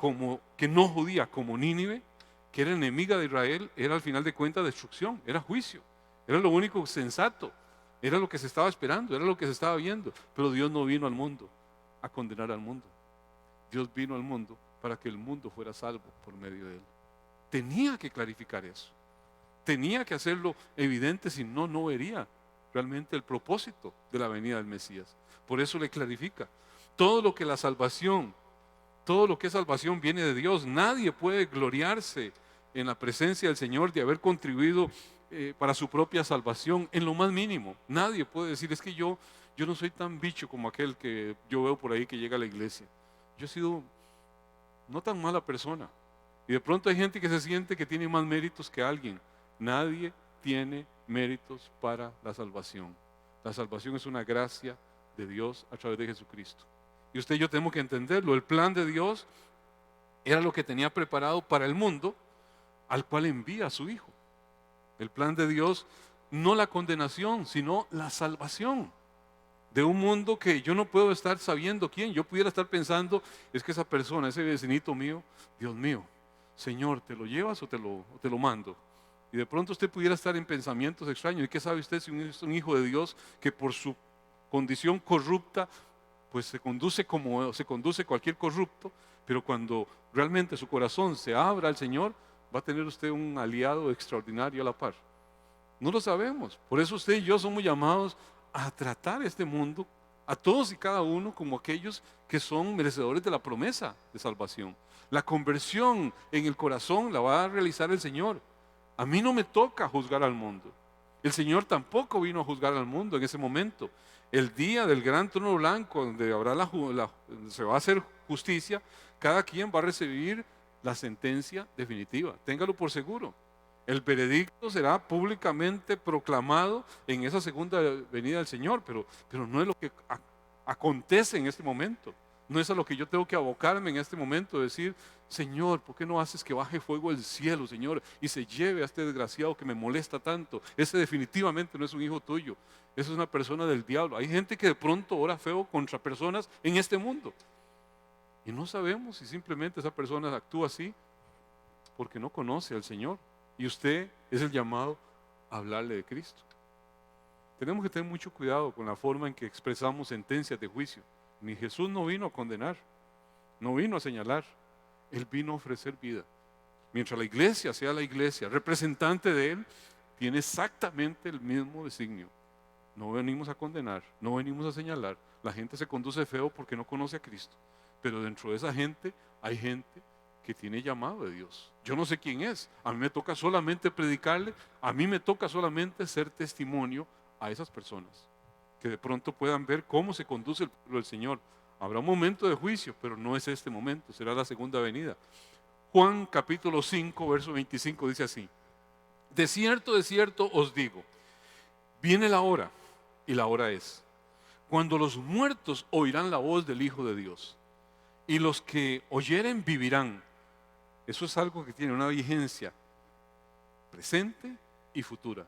que no judía, como Nínive, que era enemiga de Israel, era al final de cuentas destrucción, era juicio. Era lo único sensato, era lo que se estaba esperando, era lo que se estaba viendo. Pero Dios no vino al mundo a condenar al mundo. Dios vino al mundo para que el mundo fuera salvo por medio de él. Tenía que clarificar eso. Tenía que hacerlo evidente, si no, no vería realmente el propósito de la venida del Mesías. Por eso le clarifica. Todo lo que es salvación viene de Dios. Nadie puede gloriarse en la presencia del Señor de haber contribuido para su propia salvación en lo más mínimo. Nadie puede decir, es que yo no soy tan bicho como aquel que yo veo por ahí que llega a la iglesia. Yo he sido no tan mala persona. Y de pronto hay gente que se siente que tiene más méritos que alguien. Nadie tiene méritos para la salvación. La salvación es una gracia de Dios a través de Jesucristo. Y usted y yo tenemos que entenderlo. El plan de Dios era lo que tenía preparado para el mundo, al cual envía a su Hijo. El plan de Dios, no la condenación, sino la salvación de un mundo que yo no puedo estar sabiendo quién. Yo pudiera estar pensando, es que esa persona, ese vecinito mío, Dios mío, Señor, ¿te lo llevas o te lo mando? Y de pronto usted pudiera estar en pensamientos extraños. ¿Y qué sabe usted si es un hijo de Dios que por su condición corrupta pues se conduce como se conduce cualquier corrupto? Pero cuando realmente su corazón se abra al Señor, va a tener usted un aliado extraordinario a la par. No lo sabemos. Por eso usted y yo somos llamados a tratar este mundo a todos y cada uno como aquellos que son merecedores de la promesa de salvación. La conversión en el corazón la va a realizar el Señor. A mí no me toca juzgar al mundo. El Señor tampoco vino a juzgar al mundo en ese momento. El día del gran trono blanco, donde habrá se va a hacer justicia, cada quien va a recibir la sentencia definitiva. Téngalo por seguro. El veredicto será públicamente proclamado en esa segunda venida del Señor, pero no es lo que acontece en este momento. No es a lo que yo tengo que abocarme en este momento, decir, Señor, ¿por qué no haces que baje fuego del cielo, Señor, y se lleve a este desgraciado que me molesta tanto? Ese definitivamente no es un hijo tuyo, esa es una persona del diablo. Hay gente que de pronto ora feo contra personas en este mundo. Y no sabemos si simplemente esa persona actúa así porque no conoce al Señor. Y usted es el llamado a hablarle de Cristo. Tenemos que tener mucho cuidado con la forma en que expresamos sentencias de juicio. Ni Jesús no vino a condenar, no vino a señalar, Él vino a ofrecer vida. Mientras la iglesia sea la iglesia, representante de Él, tiene exactamente el mismo designio. No venimos a condenar, no venimos a señalar. La gente se conduce feo porque no conoce a Cristo. Pero dentro de esa gente hay gente que tiene llamado de Dios. Yo no sé quién es. A mí me toca solamente predicarle, a mí me toca solamente ser testimonio a esas personas que de pronto puedan ver cómo se conduce el pueblo del Señor. Habrá un momento de juicio, pero no es este momento, será la segunda venida. Juan capítulo 5, verso 25 dice así: de cierto os digo, viene la hora, y la hora es, cuando los muertos oirán la voz del Hijo de Dios, y los que oyeren vivirán. Eso es algo que tiene una vigencia presente y futura.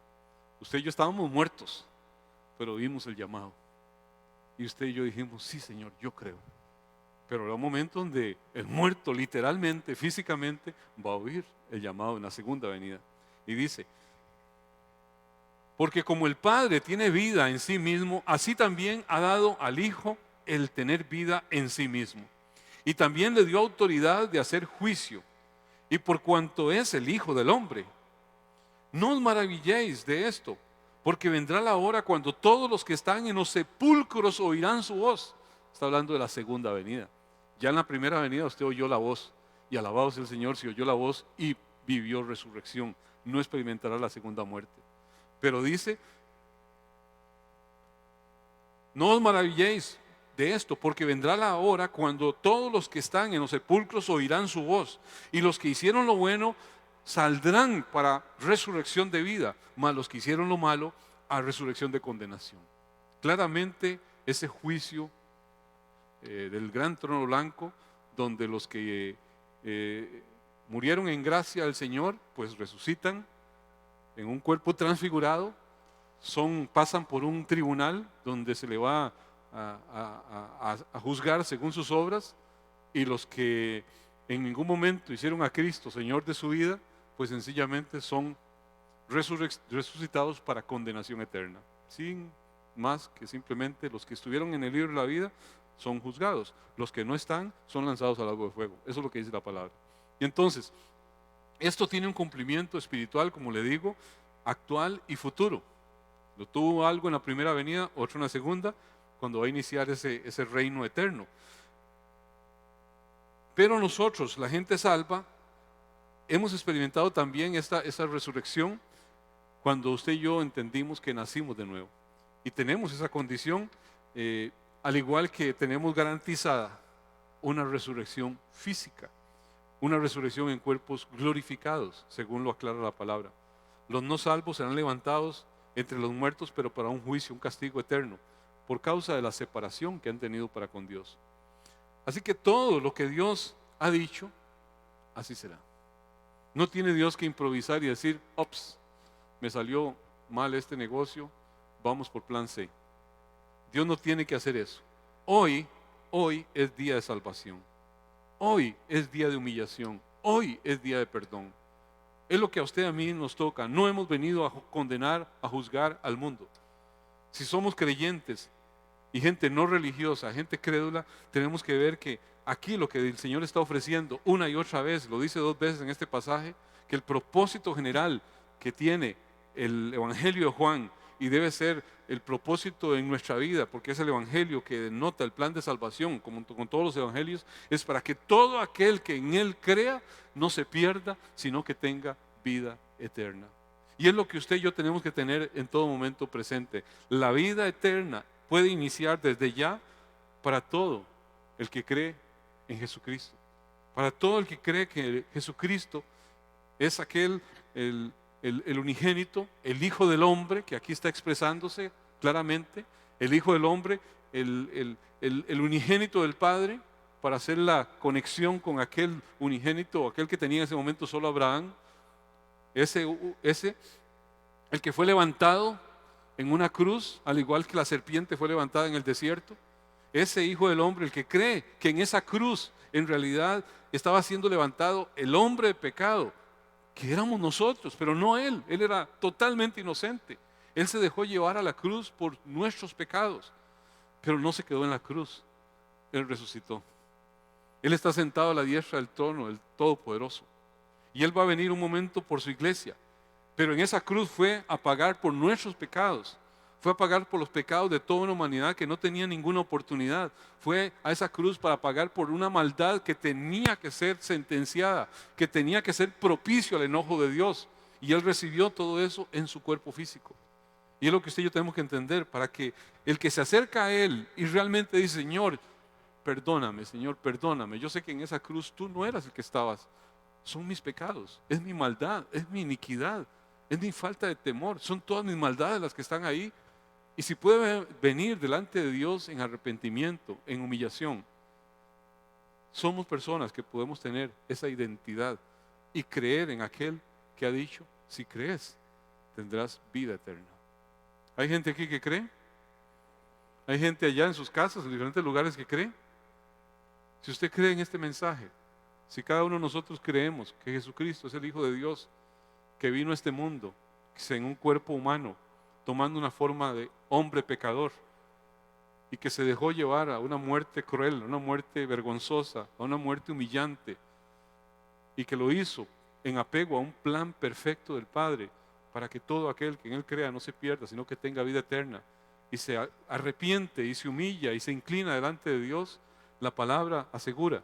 Usted y yo estábamos muertos, pero oímos el llamado. Y usted y yo dijimos, sí Señor, yo creo. Pero habrá un momento donde el muerto literalmente, físicamente, va a oír el llamado en la segunda venida. Y dice, porque como el Padre tiene vida en sí mismo, así también ha dado al Hijo el tener vida en sí mismo. Y también le dio autoridad de hacer juicio. Y por cuanto es el Hijo del Hombre, no os maravilléis de esto, porque vendrá la hora cuando todos los que están en los sepulcros oirán su voz. Está hablando de la segunda venida. Ya en la primera venida usted oyó la voz, y alabado sea el Señor si oyó la voz y vivió resurrección. No experimentará la segunda muerte. Pero dice, no os maravilléis de esto, porque vendrá la hora cuando todos los que están en los sepulcros oirán su voz, y los que hicieron lo bueno saldrán para resurrección de vida, mas los que hicieron lo malo a resurrección de condenación. Claramente ese juicio del gran trono blanco, donde los que murieron en gracia al Señor, pues resucitan en un cuerpo transfigurado, pasan por un tribunal donde se le va a juzgar según sus obras, y los que en ningún momento hicieron a Cristo Señor de su vida, pues sencillamente son resucitados para condenación eterna, sin más que simplemente los que estuvieron en el libro de la vida son juzgados, los que no están son lanzados al lago de fuego. Eso es lo que dice la palabra. Y entonces, esto tiene un cumplimiento espiritual, como le digo, actual y futuro. Lo tuvo algo en la primera venida, otro en la segunda, cuando va a iniciar ese reino eterno. Pero nosotros, la gente salva, hemos experimentado también esa resurrección cuando usted y yo entendimos que nacimos de nuevo. Y tenemos esa condición, al igual que tenemos garantizada una resurrección física, una resurrección en cuerpos glorificados, según lo aclara la palabra. Los no salvos serán levantados entre los muertos, pero para un juicio, un castigo eterno, por causa de la separación que han tenido para con Dios. Así que todo lo que Dios ha dicho, así será. No tiene Dios que improvisar y decir, ops, me salió mal este negocio, vamos por plan C. Dios no tiene que hacer eso. Hoy es día de salvación. Hoy es día de humillación. Hoy es día de perdón. Es lo que a usted y a mí nos toca. No hemos venido a condenar, a juzgar al mundo. Si somos creyentes y gente no religiosa, gente crédula, tenemos que ver que aquí lo que el Señor está ofreciendo una y otra vez, lo dice 2 veces en este pasaje, que el propósito general que tiene el Evangelio de Juan y debe ser el propósito en nuestra vida, porque es el evangelio que denota el plan de salvación, como con todos los evangelios, es para que todo aquel que en él crea no se pierda, sino que tenga vida eterna. Y es lo que usted y yo tenemos que tener en todo momento presente. La vida eterna puede iniciar desde ya para todo el que cree en Jesucristo. Para todo el que cree que Jesucristo es aquel, el unigénito, el Hijo del Hombre, que aquí está expresándose claramente, el Hijo del Hombre, el unigénito del Padre, para hacer la conexión con aquel unigénito, aquel que tenía en ese momento solo Abraham, el que fue levantado en una cruz, al igual que la serpiente fue levantada en el desierto. Ese Hijo del Hombre, el que cree que en esa cruz en realidad estaba siendo levantado el hombre de pecado, que éramos nosotros, pero no él. Él era totalmente inocente. Él se dejó llevar a la cruz por nuestros pecados, pero no se quedó en la cruz. Él resucitó. Él está sentado a la diestra del trono del Todopoderoso. Y Él va a venir un momento por su iglesia. Pero en esa cruz fue a pagar por nuestros pecados. Fue a pagar por los pecados de toda una humanidad que no tenía ninguna oportunidad. Fue a esa cruz para pagar por una maldad que tenía que ser sentenciada, que tenía que ser propicio al enojo de Dios. Y Él recibió todo eso en su cuerpo físico. Y es lo que usted y yo tenemos que entender, para que el que se acerca a Él y realmente dice: Señor, perdóname, Señor, perdóname. Yo sé que en esa cruz tú no eras el que estabas. Son mis pecados, es mi maldad, es mi iniquidad, es mi falta de temor. Son todas mis maldades las que están ahí. Y si puede venir delante de Dios en arrepentimiento, en humillación, somos personas que podemos tener esa identidad y creer en aquel que ha dicho: si crees, tendrás vida eterna. ¿Hay gente aquí que cree? ¿Hay gente allá en sus casas, en diferentes lugares, que cree? Si usted cree en este mensaje, si cada uno de nosotros creemos que Jesucristo es el Hijo de Dios, que vino a este mundo en un cuerpo humano, tomando una forma de hombre pecador, y que se dejó llevar a una muerte cruel, a una muerte vergonzosa, a una muerte humillante, y que lo hizo en apego a un plan perfecto del Padre, para que todo aquel que en Él crea no se pierda, sino que tenga vida eterna, y se arrepiente y se humilla y se inclina delante de Dios, la palabra asegura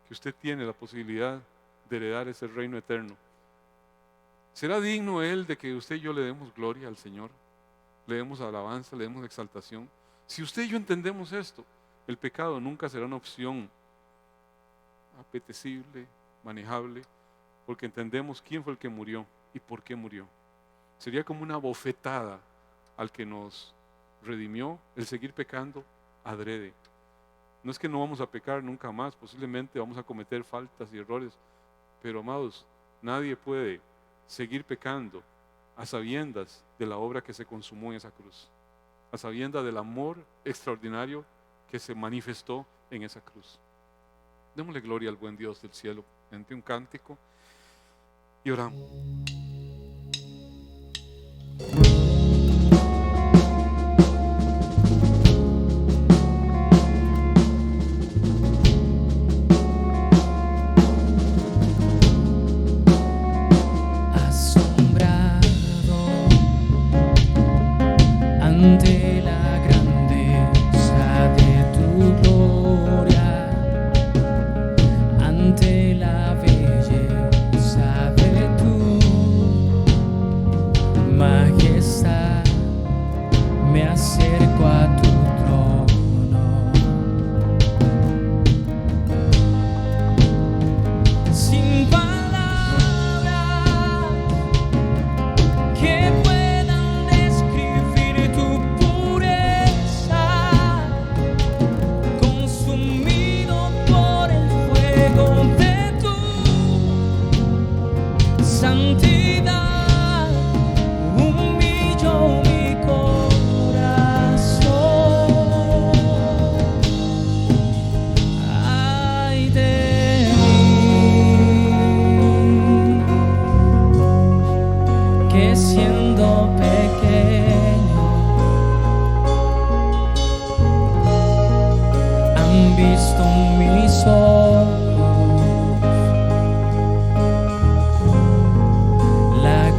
que usted tiene la posibilidad de heredar ese reino eterno. ¿Será digno Él de que usted y yo le demos gloria al Señor? Le demos alabanza, le demos exaltación. Si usted y yo entendemos esto, el pecado nunca será una opción apetecible, manejable, porque entendemos quién fue el que murió y por qué murió. Sería como una bofetada al que nos redimió el seguir pecando adrede. No es que no vamos a pecar nunca más, posiblemente vamos a cometer faltas y errores, pero amados, nadie puede seguir pecando a sabiendas de la obra que se consumó en esa cruz, a sabiendas del amor extraordinario que se manifestó en esa cruz. Démosle gloria al buen Dios del cielo entre un cántico y oramos. Ante la grandeza de tu gloria, ante la belleza de tu majestad, me acerco a tu trono. Sin palabras que puedan describir tu pureza, consumido por el fuego de tu santidad, humillo mi corazón. Ay de mí, que siendo pequeño han visto mis ojos la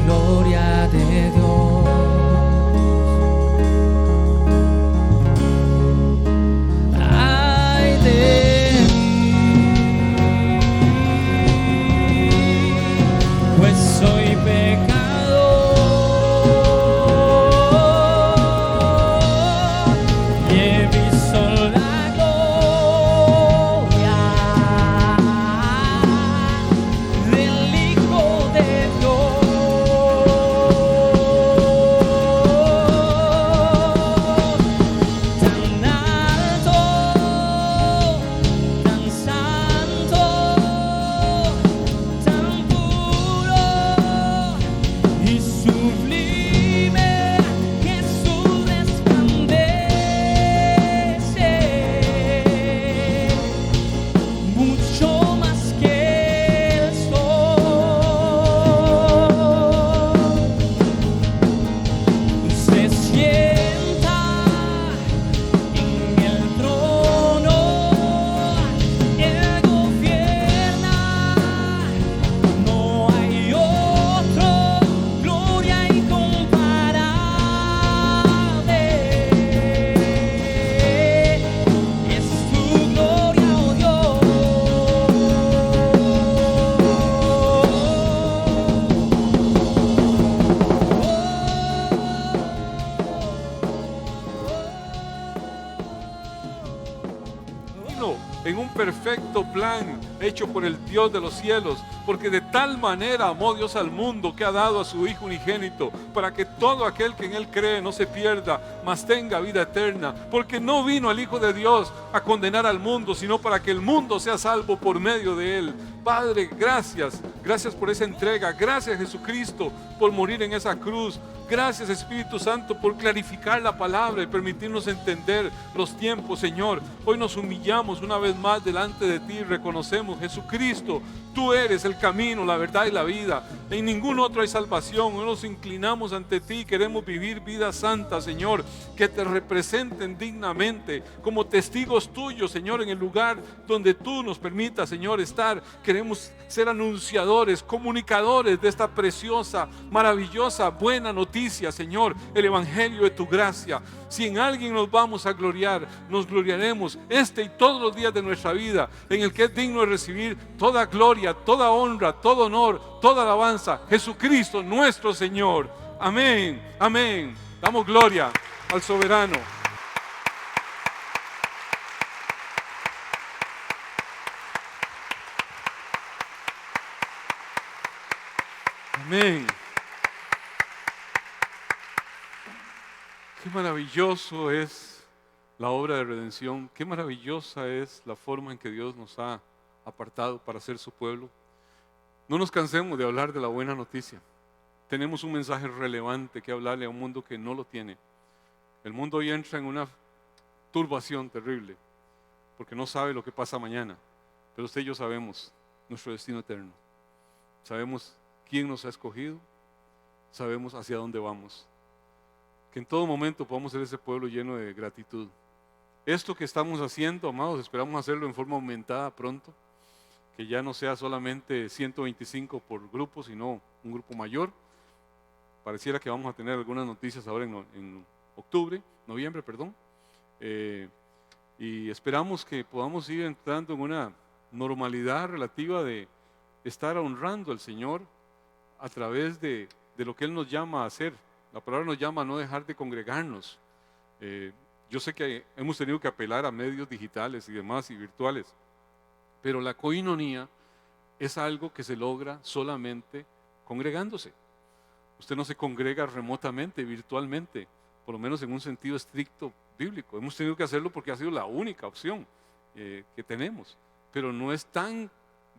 perfecto plan hecho por el Dios de los cielos, porque de tal manera amó Dios al mundo que ha dado a su Hijo unigénito, para que todo aquel que en Él cree no se pierda, mas tenga vida eterna, porque no vino el Hijo de Dios a condenar al mundo, sino para que el mundo sea salvo por medio de Él. Padre, gracias por esa entrega, gracias Jesucristo por morir en esa cruz, gracias Espíritu Santo por clarificar la palabra y permitirnos entender los tiempos, Señor. Hoy nos humillamos una vez más delante de ti y reconocemos, Jesucristo, tú eres el camino, la verdad y la vida. En ningún otro hay salvación. Hoy nos inclinamos ante ti y queremos vivir vidas santas, Señor, que te representen dignamente como testigos tuyos, Señor, en el lugar donde tú nos permitas, Señor, estar. Queremos ser anunciadores, comunicadores de esta preciosa, maravillosa, buena noticia, Señor, el evangelio de tu gracia. Si en alguien nos vamos a gloriar, nos gloriaremos este y todos los días de nuestra vida, en el que es digno de recibir toda gloria, toda honra, todo honor, toda alabanza, Jesucristo nuestro Señor. Amén, amén. Damos gloria al soberano. Amén. Qué maravilloso es la obra de redención. Qué maravillosa es la forma en que Dios nos ha apartado para ser su pueblo. No nos cansemos de hablar de la buena noticia. Tenemos un mensaje relevante que hablarle a un mundo que no lo tiene. El mundo hoy entra en una turbación terrible porque no sabe lo que pasa mañana. Pero usted y yo sabemos nuestro destino eterno. Sabemos quién nos ha escogido. Sabemos hacia dónde vamos. Que en todo momento podamos ser ese pueblo lleno de gratitud. Esto que estamos haciendo, amados, esperamos hacerlo en forma aumentada pronto, que ya no sea solamente 125 por grupo, sino un grupo mayor. Pareciera que vamos a tener algunas noticias ahora en noviembre, y esperamos que podamos ir entrando en una normalidad relativa de estar honrando al Señor a través de lo que Él nos llama a hacer. La palabra nos llama a no dejar de congregarnos. Yo sé que hemos tenido que apelar a medios digitales y demás y virtuales, pero la coinonía es algo que se logra solamente congregándose. Usted no se congrega remotamente, virtualmente, por lo menos en un sentido estricto bíblico. Hemos tenido que hacerlo porque ha sido la única opción que tenemos, pero no es tan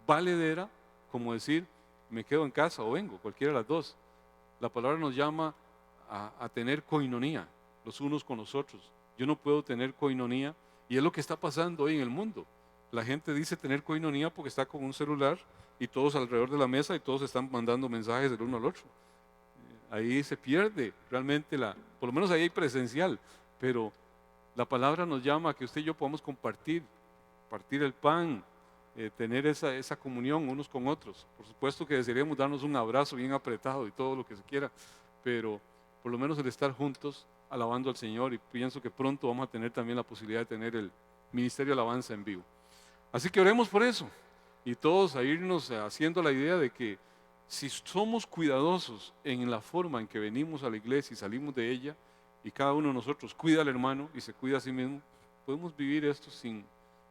valedera como decir me quedo en casa o vengo, cualquiera de las dos. La palabra nos llama a tener coinonía los unos con los otros. Yo no puedo tener coinonía, y es lo que está pasando hoy en el mundo. La gente dice tener coinonía porque está con un celular y todos alrededor de la mesa y todos están mandando mensajes del uno al otro. Ahí se pierde realmente por lo menos ahí hay presencial, pero la palabra nos llama a que usted y yo podamos partir el pan, tener esa comunión unos con otros. Por supuesto que desearíamos darnos un abrazo bien apretado y todo lo que se quiera, pero por lo menos el estar juntos alabando al Señor, y pienso que pronto vamos a tener también la posibilidad de tener el ministerio de alabanza en vivo. Así que oremos por eso y todos a irnos haciendo la idea de que si somos cuidadosos en la forma en que venimos a la iglesia y salimos de ella, y cada uno de nosotros cuida al hermano y se cuida a sí mismo, podemos vivir esto sin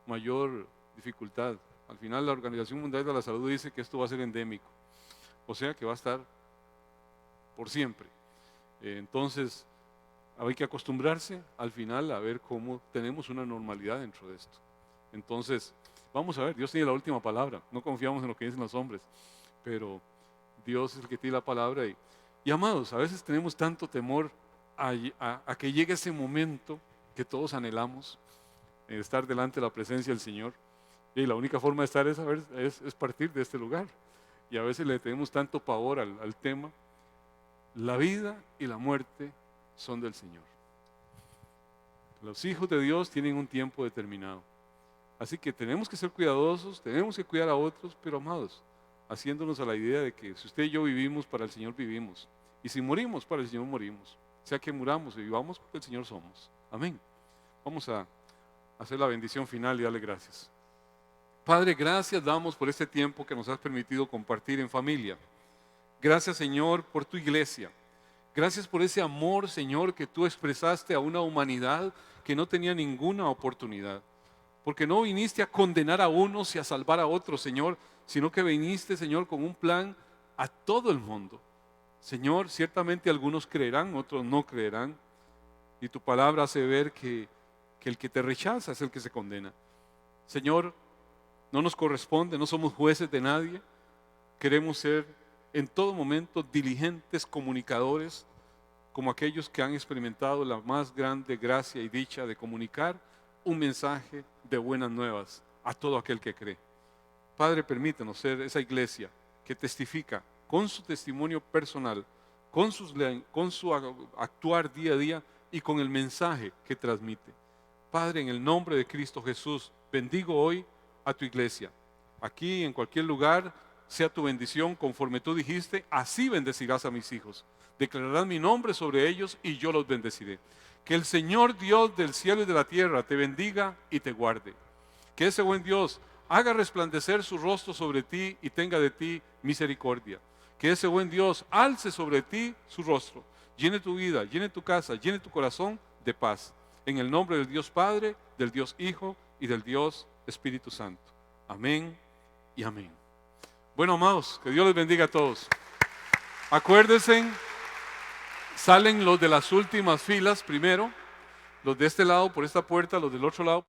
mayor dificultad. Al final la Organización Mundial de la Salud dice que esto va a ser endémico, o sea que va a estar por siempre. Entonces hay que acostumbrarse al final a ver cómo tenemos una normalidad dentro de esto. Entonces vamos a ver, Dios tiene la última palabra, no confiamos en lo que dicen los hombres, pero Dios es el que tiene la palabra. Y amados, a veces tenemos tanto temor a que llegue ese momento que todos anhelamos, estar delante de la presencia del Señor, y la única forma de estar es partir de este lugar. Y a veces le tenemos tanto pavor al tema. La vida y la muerte son del Señor. Los hijos de Dios tienen un tiempo determinado, así que tenemos que ser cuidadosos, tenemos que cuidar a otros, pero amados, haciéndonos a la idea de que si usted y yo vivimos, para el Señor vivimos, y si morimos, para el Señor morimos. Sea que muramos y vivamos, porque el Señor somos. Amén. Vamos a hacer la bendición final y darle gracias. Padre, gracias damos por este tiempo que nos has permitido compartir en familia. Gracias, Señor, por tu iglesia. Gracias por ese amor, Señor, que tú expresaste a una humanidad que no tenía ninguna oportunidad. porque no viniste a condenar a unos y a salvar a otros, Señor, sino que viniste, Señor, con un plan a todo el mundo. Señor, ciertamente algunos creerán, otros no creerán, y tu palabra hace ver que el que te rechaza es el que se condena. Señor, no nos corresponde, no somos jueces de nadie, queremos ser en todo momento diligentes comunicadores, como aquellos que han experimentado la más grande gracia y dicha de comunicar un mensaje de buenas nuevas a todo aquel que cree. Padre, permítanos ser esa iglesia que testifica con su testimonio personal, con su actuar día a día y con el mensaje que transmite. Padre, en el nombre de Cristo Jesús, bendigo hoy a tu iglesia. Aquí, en cualquier lugar, sea tu bendición conforme tú dijiste, así bendecirás a mis hijos. Declararás mi nombre sobre ellos y yo los bendeciré. Que el Señor Dios del cielo y de la tierra te bendiga y te guarde. Que ese buen Dios haga resplandecer su rostro sobre ti y tenga de ti misericordia. Que ese buen Dios alce sobre ti su rostro, llene tu vida, llene tu casa, llene tu corazón de paz. En el nombre del Dios Padre, del Dios Hijo y del Dios Espíritu Santo. Amén y amén. Bueno, amados, que Dios les bendiga a todos. Acuérdense, salen los de las últimas filas primero, los de este lado por esta puerta, los del otro lado.